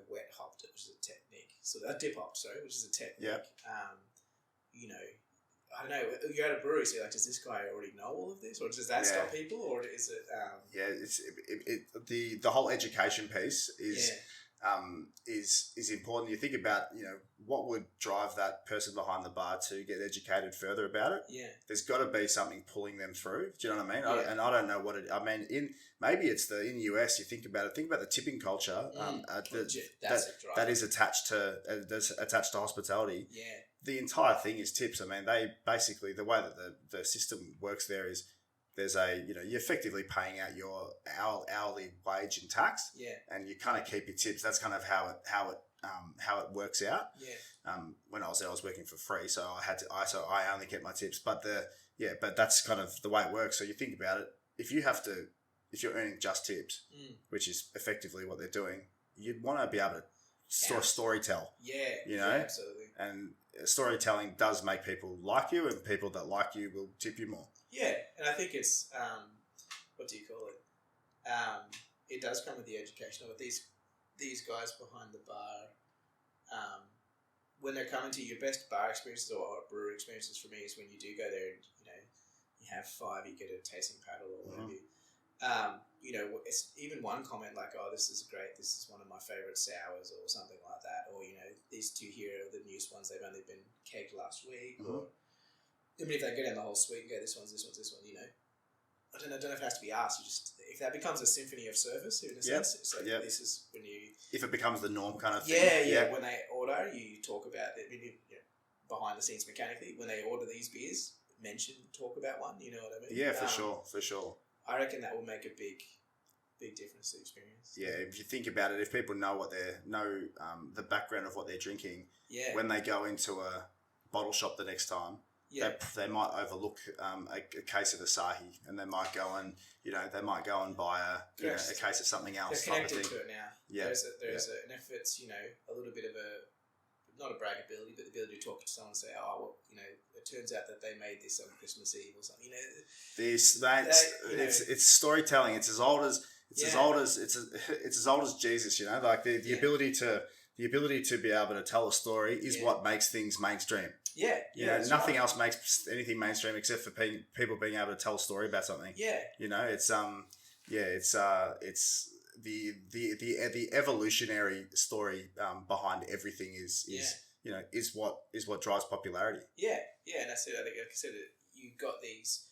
wet hopped it, which is a technique. So dip hopped, sorry, which is a technique. Yeah. I don't know. You're at a brewery, so does this guy already know all of this, or does that stop people, or is it? It's the whole education piece is important. You think about what would drive that person behind the bar to get educated further about it. Yeah, there's got to be something pulling them through. Do you know what I mean? Yeah. I don't know what it. I mean, maybe it's in the US. You think about it. Think about the tipping culture. That is attached to hospitality. Yeah. The entire thing is tips. I mean, they basically, the way that the system works there is there's you're effectively paying out your hourly wage and tax. Yeah. And you kind of keep your tips. That's kind of how it works out. Yeah. When I was there, I was working for free, so I only kept my tips. But but that's kind of the way it works. So you think about it, if you're earning just tips, which is effectively what they're doing, you'd want to be able to storytell. Yeah. Yeah, absolutely. And storytelling does make people like you, and people that like you will tip you more. Yeah, and I think it's what do you call it? It does come with the education of it. These guys behind the bar, when they're coming to your best bar experiences or brewery experiences for me is when you do go there and you have 5, you get a tasting paddle or whatever. It's even one comment like, this is great, this is one of my favourite sours or something like that, or these 2 here are the newest ones, they've only been kegged last week, or even if they go down the whole suite and go, this one, I don't know if it has to be asked. If that becomes a symphony of service in a sense, it's like this is when if it becomes the norm kind of thing. Yeah. When they order, you talk about it. Behind the scenes mechanically, when they order these beers, talk about one. You know what I mean? Yeah, for sure. I reckon that will make a big difference to the experience. Yeah, if you think about it, if people know the background of what they're drinking, when they go into a bottle shop the next time. Yeah. They might overlook a case of Asahi, and they might go and buy a case of something else. They're connected to it now. Yeah, there's an effort, a little bit of not a bragability, but the ability to talk to someone and say, it turns out that they made this on Christmas Eve or something. It's storytelling. It's as old as Jesus. Like the ability to be able to tell a story is what makes things mainstream. Yeah. Nothing else makes anything mainstream except for people being able to tell a story about something. Yeah. It's the evolutionary story behind everything is what drives popularity. Yeah. And that's it. I think, like I said, you've got these,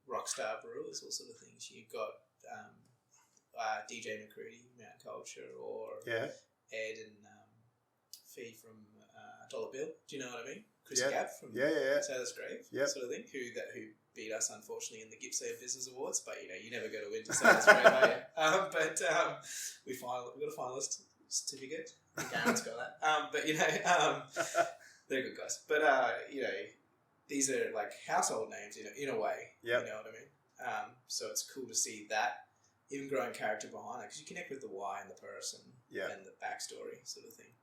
rock star brewers, all sort of things. You've got DJ McCready, Mountain Culture, or Ed and Fee from Dollar Bill. Do you know what I mean? Chris Gabb from Sailor's Grave, sort of thing. Who beat us unfortunately in the Gippsland Business Awards, but you never go to win to Sailor's Grave, are you? We got a finalist certificate. Garen's got that. They're good guys. But these are like household names in a way. Yep. You know what I mean? So it's cool to see that even growing character behind it, because you connect with the why and the person and the backstory sort of thing.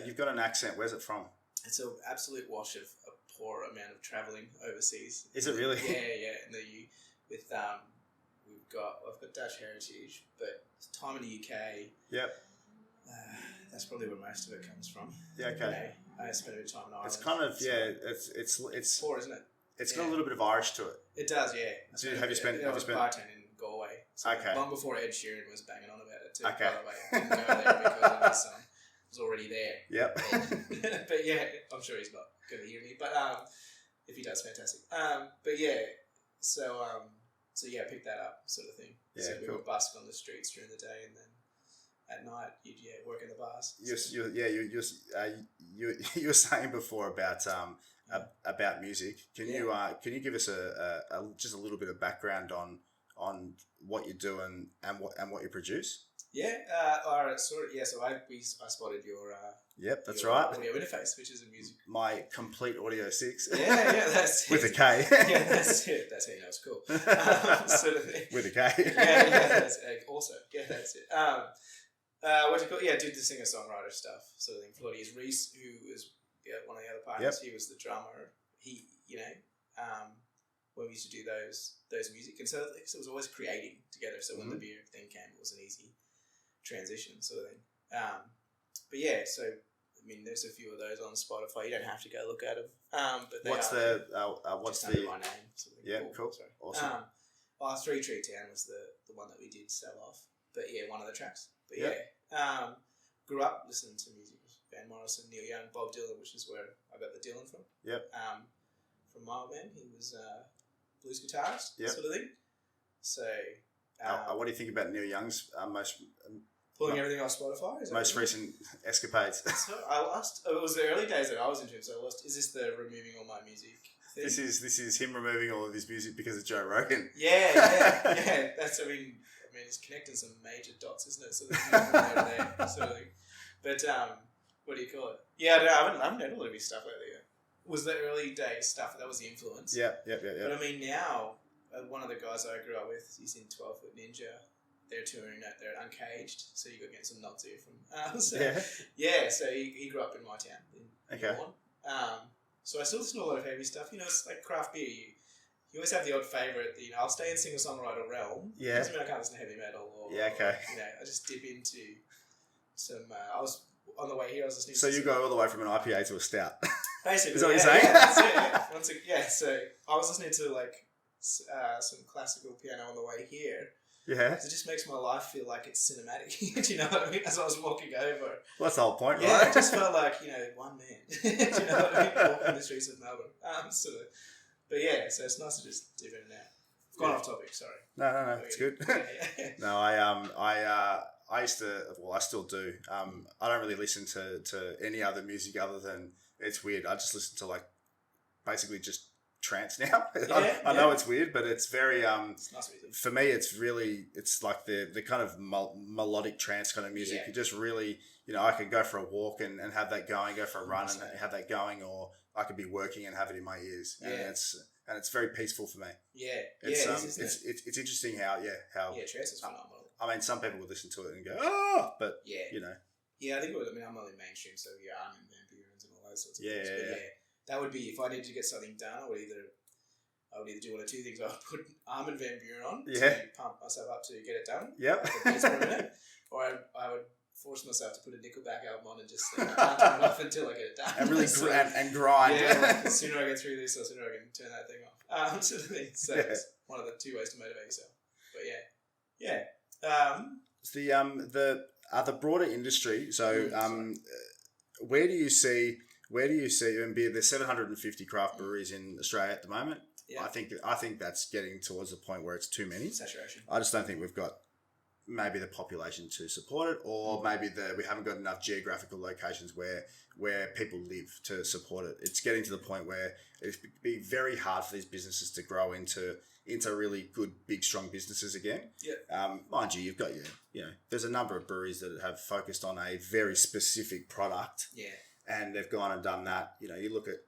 You've got an accent. Where's it from? It's an absolute wash of a poor amount of travelling overseas. Is it really? Yeah. And I've got Dutch heritage, but time in the UK. Yep. That's probably where most of it comes from. Yeah. Okay. I spent a bit of time in Ireland. It's kind of it's poor, isn't it? It's got a little bit of Irish to it. It does, yeah. So have you spent? I was bartending in Galway. So Okay. Long before Ed Sheeran was banging on about it too. Okay. By the way, I didn't go there because of his song. It was already there. Yep. But yeah, I'm sure he's not going to hear me. But if he does, fantastic. But yeah, so yeah, pick that up, sort of thing. Yeah, so we cool. would busk on the streets during the day, and then at night you'd work in the bars. You were saying before about music. Can you give us just a little bit of background on what you do and what you produce? Yeah. All right. So I spotted your. Yep, that's your right. Audio interface, which is a music. My complete Audio 6. Yeah, that's it. With a K. Yeah, that's it. That's how you know it's cool. Sort of thing. With a K. Yeah, that's it. Also, yeah, that's it. What do you call? Yeah, did the singer-songwriter stuff, sort of thing. Claudius Reese, who was one of the other partners, he was the drummer. He, when we used to do those music, and so it was always creating together. So when the beer thing came, it was an easy transition, sort of thing. But yeah, so I mean, there's a few of those on Spotify. You don't have to go look at them. But what's the under my name? Sort of yeah, cool. Sorry. Awesome. Three Tree Town was the one that we did sell off. But yeah, one of the tracks. But grew up listening to music. Van Morrison, Neil Young, Bob Dylan, which is where I got the Dylan from. Yep. From my old man, he was blues guitarist, sort of thing. So, what do you think about Neil Young's pulling everything off Spotify? Most recent escapades. So I asked. It was the early days that I was into him. So I asked, is this the removing all my music thing? This is him removing all of his music because of Joe Rogan. Yeah. That's. I mean, it's connecting some major dots, isn't it? So there, sort of thing. But what do you call it? Yeah, no, I haven't heard a lot of his stuff lately. Was the early days stuff that was the influence? Yeah. But I mean, now one of the guys I grew up with, he's in 12 Foot Ninja. They're touring at they're Uncaged, so you got to get some nods here from. So he grew up in my town in Vaughan. So I still listen to a lot of heavy stuff. It's like craft beer. You always have the odd favourite. I'll stay in singer-songwriter realm. Yeah. Doesn't mean I can't listen to heavy metal. I just dip into some. I was on the way here. I was listening. So you go all the way from an IPA to a stout. Basically, is that what you're saying? Yeah, that's it. So I was listening to some classical piano on the way here. Yeah. It just makes my life feel like it's cinematic. Do you know what I mean? As I was walking over. Well, that's the whole point, right? Yeah, it just felt like, one man. Do you know what I mean? Walking the streets of Melbourne. But yeah, so it's nice to just dip in and out. I've gone off topic, sorry. No, it's good. No, I used to, I still do. I don't really listen to any other music other than, it's weird, I just listen to basically just trance now. I know it's weird, but it's very it's nice music. For me it's like the kind of melodic trance kind of music. You just really, I can go for a walk and have that going, go for a run and have that going, or I could be working and have it in my ears. And it's very peaceful for me. It's interesting how trance is phenomenal. I mean, some people would listen to it and go, but I think I'm only mainstream, so Armin van Buuren's and all those sorts of things. But that would be, if I needed to get something done, I would either do one of two things. I would put Armin van Buuren on to pump myself up to get it done. Yep. Or I would force myself to put a Nickelback album on and just I can't turn it off until I get it done. And really and grind. Yeah, the sooner I get through this, the sooner I can turn that thing off. Sort of thing. So it's one of the two ways to motivate yourself. But the broader industry. So where do you see and beer? There's 750 craft breweries in Australia at the moment. Yeah. I think that's getting towards the point where it's too many. Saturation. I just don't think we've got maybe the population to support it, or maybe we haven't got enough geographical locations where people live to support it. It's getting to the point where it'd be very hard for these businesses to grow into really good, big, strong businesses again. Yeah. Mind you, you've got there's a number of breweries that have focused on a very specific product. Yeah. And they've gone and done that. You look at,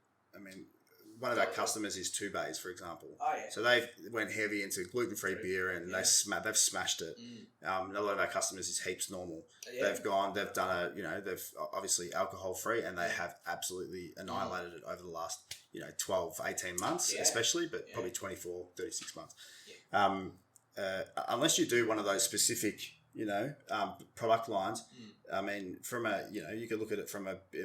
one of our customers is Two Bays, for example. Oh, yeah. So they went heavy into gluten-free beer and they've smashed it. A lot of our customers is Heaps Normal. Yeah. They've done they've obviously alcohol-free, and they have absolutely annihilated it over the last, 12, 18 months, especially, but probably 24, 36 months. Yeah. Unless you do one of those specific product lines. I mean, from a, you could look at it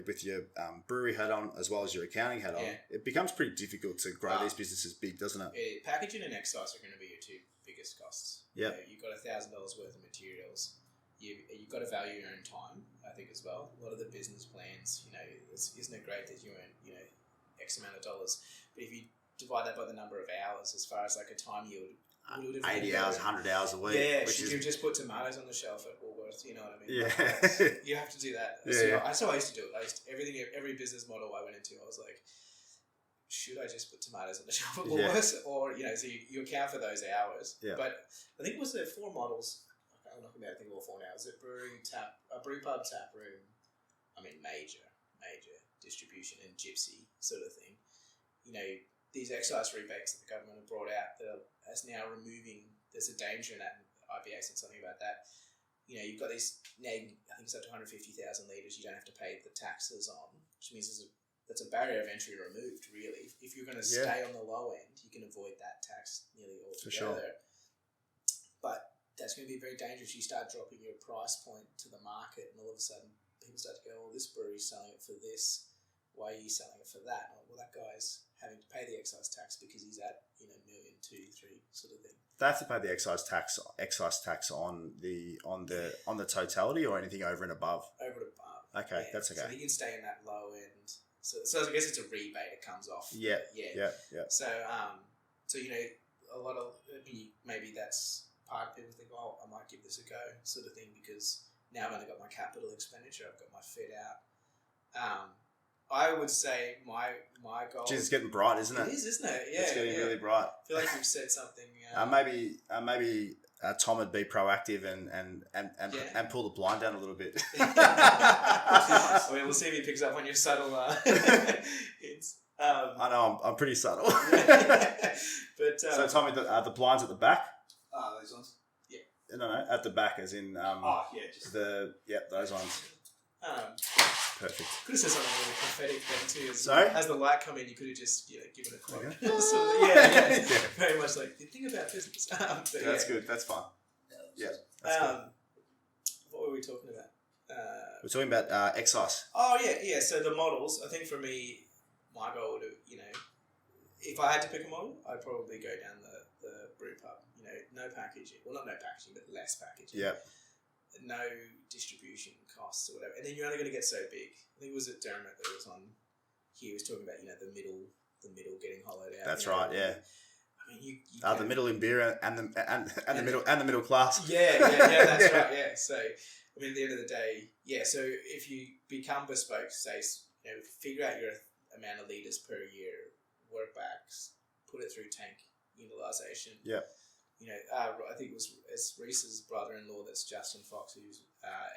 with your brewery hat on as well as your accounting hat on. It becomes pretty difficult to grow these businesses big, doesn't it? Packaging and excise are going to be your two biggest costs. Yeah. You've got $1,000 worth of materials. You've got to value your own time, I think, as well. A lot of the business plans, isn't it great that you earn, X amount of dollars? But if you divide that by the number of hours, as far as like a time yield, 80 hours, 100 hours a week. Yeah, should you just put tomatoes on the shelf at Woolworths? You know what I mean? Yeah. You have to do that. Yeah. So I used to do it. Every business model I went into, I was like, should I just put tomatoes on the shelf at Woolworths? Or, so you account for those hours. Yeah. But I think it was the 4 models. I'm not going to be able to think of all 4 now. Is it brew pub, tap room? I mean, major distribution and gypsy sort of thing. These excise rebates that the government have brought out that's now removing. There's a danger in that. IBA said something about that. You've got these. Now I think it's up to 150,000 litres. You don't have to pay the taxes on, which means that's a barrier of entry removed. Really, if you're going to stay on the low end, you can avoid that tax nearly altogether. For sure. But that's going to be very dangerous. You start dropping your price point to the market, and all of a sudden, people start to go, "Well, this brewery's selling it for this. Why are you selling it for that?" Well, that guy's having to pay the excise tax because he's at $1 million, 2, 3 sort of thing. They have to pay the excise tax on the totality or anything over and above. Over and above. Okay, that's okay. So you can stay in that low end. So I guess it's a rebate. It comes off. Yeah. So a lot of maybe that's part of people think, oh, I might give this a go, sort of thing, because now I've only got my capital expenditure. I've got my fit out. I would say my goal... Geez, it's getting bright, isn't it? It is, isn't it? Yeah. It's getting really bright. I feel like you've said something... Maybe Tom would be proactive and pull the blind down a little bit. We'll see if he picks up on your subtle... I know, I'm pretty subtle. But so Tommy, the blinds at the back? Those ones? Yeah. No, at the back as in... those ones. Perfect. Could have said something really prophetic then too. Sorry? As the light come in, you could have just given a quote. Okay. Very much like the thing about business. That's good. That's fine. That's good. What were we talking about? We're talking about excise. Oh yeah. So the models. I think for me, my goal would have, if I had to pick a model, I'd probably go down the brew pub. No packaging. Well, not no packaging, but less packaging. Yeah. No distribution costs or whatever, and then you're only going to get so big. I think it was at Dermot that was on. He was talking about the middle getting hollowed out. That's right. Yeah. I mean, you the middle in beer and the middle class. Yeah. That's right. Yeah. So I mean, at the end of the day, So if you become bespoke, say, figure out your amount of liters per year, work back, put it through tank utilization. Yeah. I think it was Reese's brother-in-law, that's Justin Fox, who's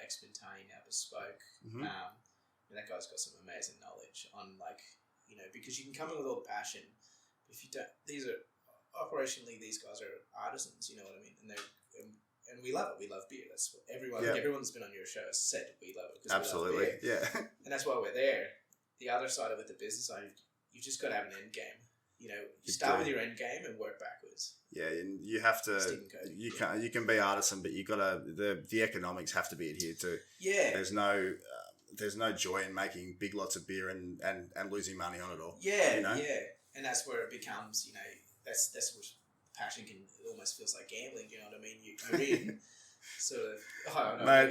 ex-Bintani, now bespoke. Mm-hmm. That guy's got some amazing knowledge on because you can come in with all the passion. If you don't, these guys are artisans. You know what I mean? And we love it. We love beer. That's what everyone. Yeah. Everyone that's been on your show has said we love it. Absolutely. We love beer. And that's why we're there. The other side of it, the business side, you've just got to have an end game. You start with your end game and work backwards. Yeah, and you have to. You can be artisan, but you gotta the economics have to be adhered to. Yeah. There's no joy in making big lots of beer and losing money on it all. Yeah, and that's where it becomes. That's what passion can. It almost feels like gambling. You know what I mean? You're in. Sort of, I don't know,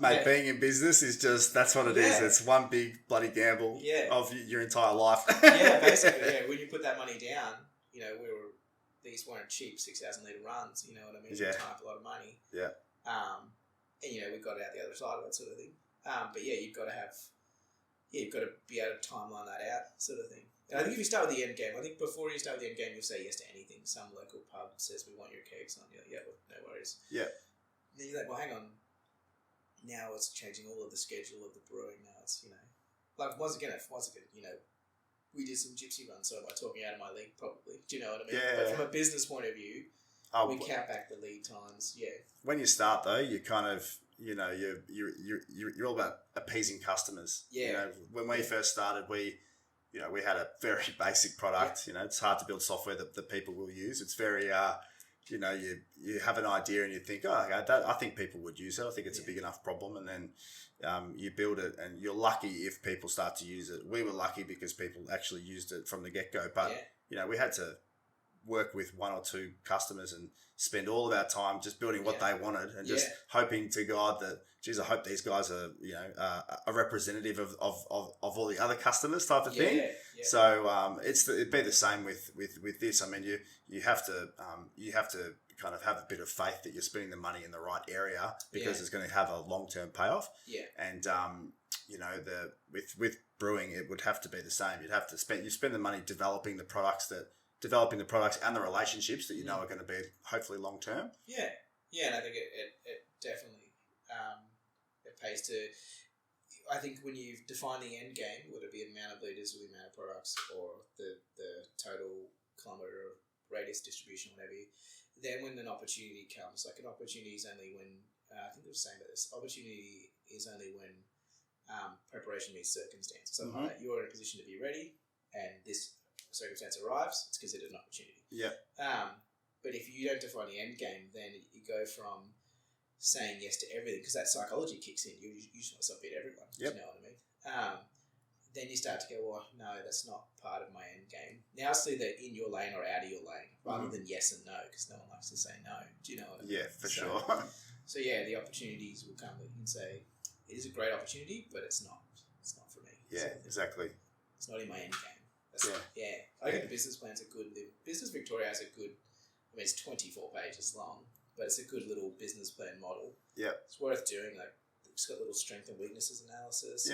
mate, being in business is just, that's what it is. It's one big bloody gamble of your entire life. Basically, when you put that money down, these weren't cheap 6,000 litre runs, you know what I mean? Yeah. It took up a lot of money. Yeah. And, we got out the other side of it, sort of thing. But you've got to be able to timeline that out, sort of thing. And I think if you start with the end game, I think before you start with the end game, you'll say yes to anything. Some local pub says, we want your kegs on. You're like, well, no worries. Yeah. And then you're like, well, hang on. Now it's changing all of the schedule of the brewing. Now it's, once again, we did some gypsy runs, so am I talking out of my league? Probably. Do you know what I mean? Yeah. But from a business point of view, we count back the lead times. Yeah. When you start though, you kind of, you're all about appeasing customers. Yeah. When we first started, we had a very basic product. Yeah. It's hard to build software that people will use. It's very, you have an idea and you think, oh, I think people would use it. I think it's a big enough problem, and then you build it, and you're lucky if people start to use it. We were lucky because people actually used it from the get-go, but we had to work with one or two customers and spend all of our time just building what they wanted, and just hoping to God that, geez, I hope these guys are a representative of all the other customers type of thing. So it'd be the same with this. I mean, you have to kind of have a bit of faith that you're spending the money in the right area, because it's going to have a long-term payoff. And with brewing, it would have to be the same. You'd have to spend the money developing the products and the relationships that are going to be hopefully long term. And I think it definitely it pays to. I think when you define the end game, would it be the amount of liters or the amount of products, or the total kilometre radius distribution, whatever. Then when an opportunity comes, like an opportunity is only when I think they were saying about this. Opportunity is only when preparation meets circumstance. So like you're in a position to be ready, and this circumstance arrives, it's considered an opportunity. But if you don't define the end game, then you go from saying yes to everything, because that psychology kicks in. You just want to beat everyone. Do you know what I mean? Then you start to go, well, no, that's not part of my end game. Now it's either in your lane or out of your lane, rather than yes and no, because no one likes to say no. Do you know what I mean? Yeah, for sure. So the opportunities will come that you can say, it is a great opportunity, but it's not for me. Yeah, exactly. It's not in my end game. I think the business plans are good. The Business Victoria has a good, it's 24 pages long, but it's a good little business plan model. It's worth doing. Like, it's got little strength and weaknesses analysis.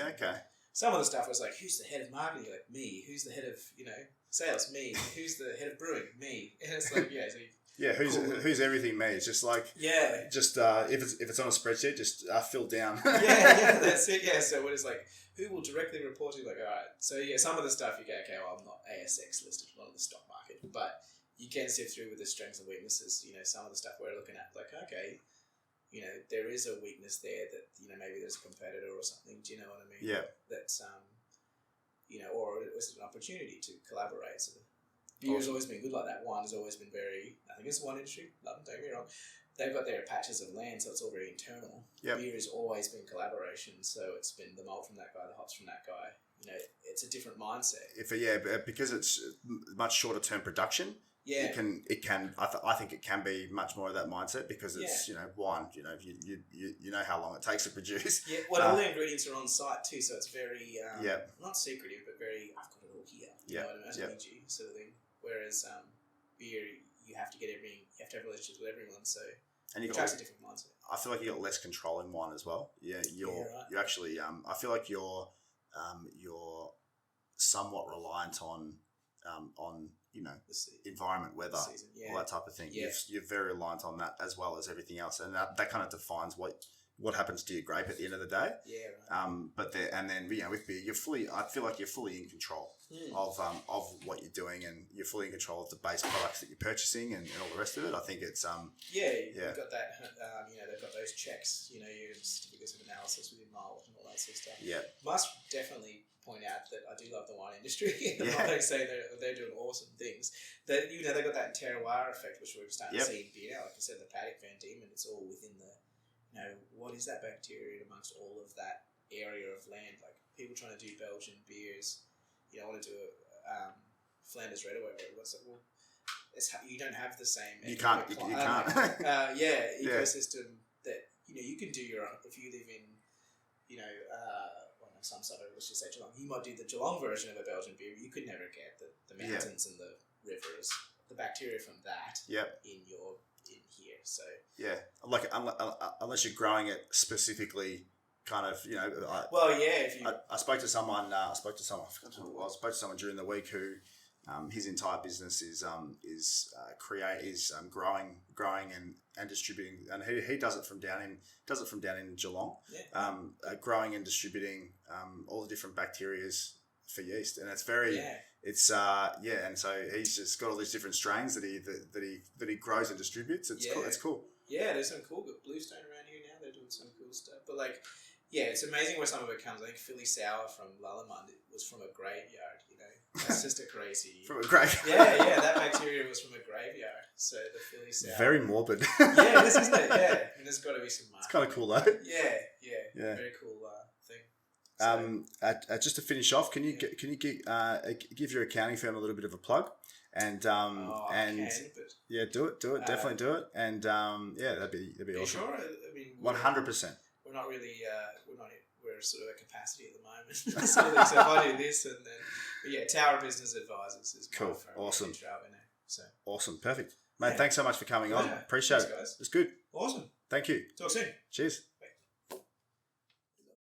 Some of the stuff was like, who's the head of marketing? Like, me. Who's the head of, sales? Me. Who's the head of brewing? Me. And it's like, who's everything me? It's just like, just if it's on a spreadsheet, just fill down. That's it. So what is like, who will directly report to you? Like, all right. So some of the stuff you go, okay, well, I'm not ASX listed, not on the stock market, but you can sift through with the strengths and weaknesses. Some of the stuff we're looking at, like, okay, there is a weakness there that, maybe there's a competitor or something. Do you know what I mean? That's, or is it an opportunity to collaborate? So beer's always been good like that. Wine has always been very, I think it's the wine industry, don't get me wrong. They've got their patches of land, so it's all very internal. Beer has always been collaboration, so it's been the malt from that guy, the hops from that guy. It's a different mindset. Because it's much shorter term production. I think it can be much more of that mindset, because it's wine. You know how long it takes to produce. All the ingredients are on site too, so it's very not secretive, but very, I've got it all here. You know what I mean? I need you, sort of thing. Whereas beer, you have to get everything. You have to have relationships with everyone, so it takes a different mindset. I feel like you got less control in wine as well. You actually. I feel like you're somewhat reliant on environment, weather, all that type of thing. You're very reliant on that, as well as everything else, and that kind of defines what happens to your grape at the end of the day. With beer, I feel like you're fully in control of what you're doing, and you're fully in control of the base products that you're purchasing and all the rest of it. I think it's you've got that. They've got those checks. Your certificates of analysis within malt and all that sort of stuff. Must definitely point out that I do love the wine industry. I'm not going to say they're doing awesome things. That they've got that terroir effect, which we're starting to see in beer now. Like I said, the paddock Van Diemen, it's all within the, what is that bacteria amongst all of that area of land? Like, people trying to do Belgian beers, I want to do a Flanders Red or whatever. You don't have the same. You can't. Ecosystem that you can do your own. If you live in, some suburb, let's just say Geelong, you might do the Geelong version of a Belgian beer. You could never get the mountains and the rivers, the bacteria from that in here. So unless you're growing it specifically, kind of, I spoke to someone. I spoke to someone during the week who, his entire business is growing and distributing, and he does it from down in Geelong, growing and distributing all the different bacterias for yeast, and it's very and so he's just got all these different strains that he grows and distributes. It's cool. There's some cool Bluestone around here now. They're doing some cool stuff, but it's amazing where some of it comes. I think Philly Sour from Lallemand, it was from a graveyard, That's just a crazy. From a graveyard. Yeah, that bacteria was from a graveyard. So the Philly sour. Very morbid. Yeah, this isn't it? Yeah, and there's got to be some. It's kind of cool though. Yeah. Very cool thing. So, Just to finish off, can you give your accounting firm a little bit of a plug? And yeah, do it, definitely do it, and that'd be awesome. Sure, I mean 100%. We're not really we're sort of at capacity at the moment. So if I do this and then Tower Business Advisors is cool, awesome, job in there. So awesome, perfect, mate. Thanks so much for coming on. Appreciate it. Guys. It's good. Awesome. Thank you. Talk soon. Cheers.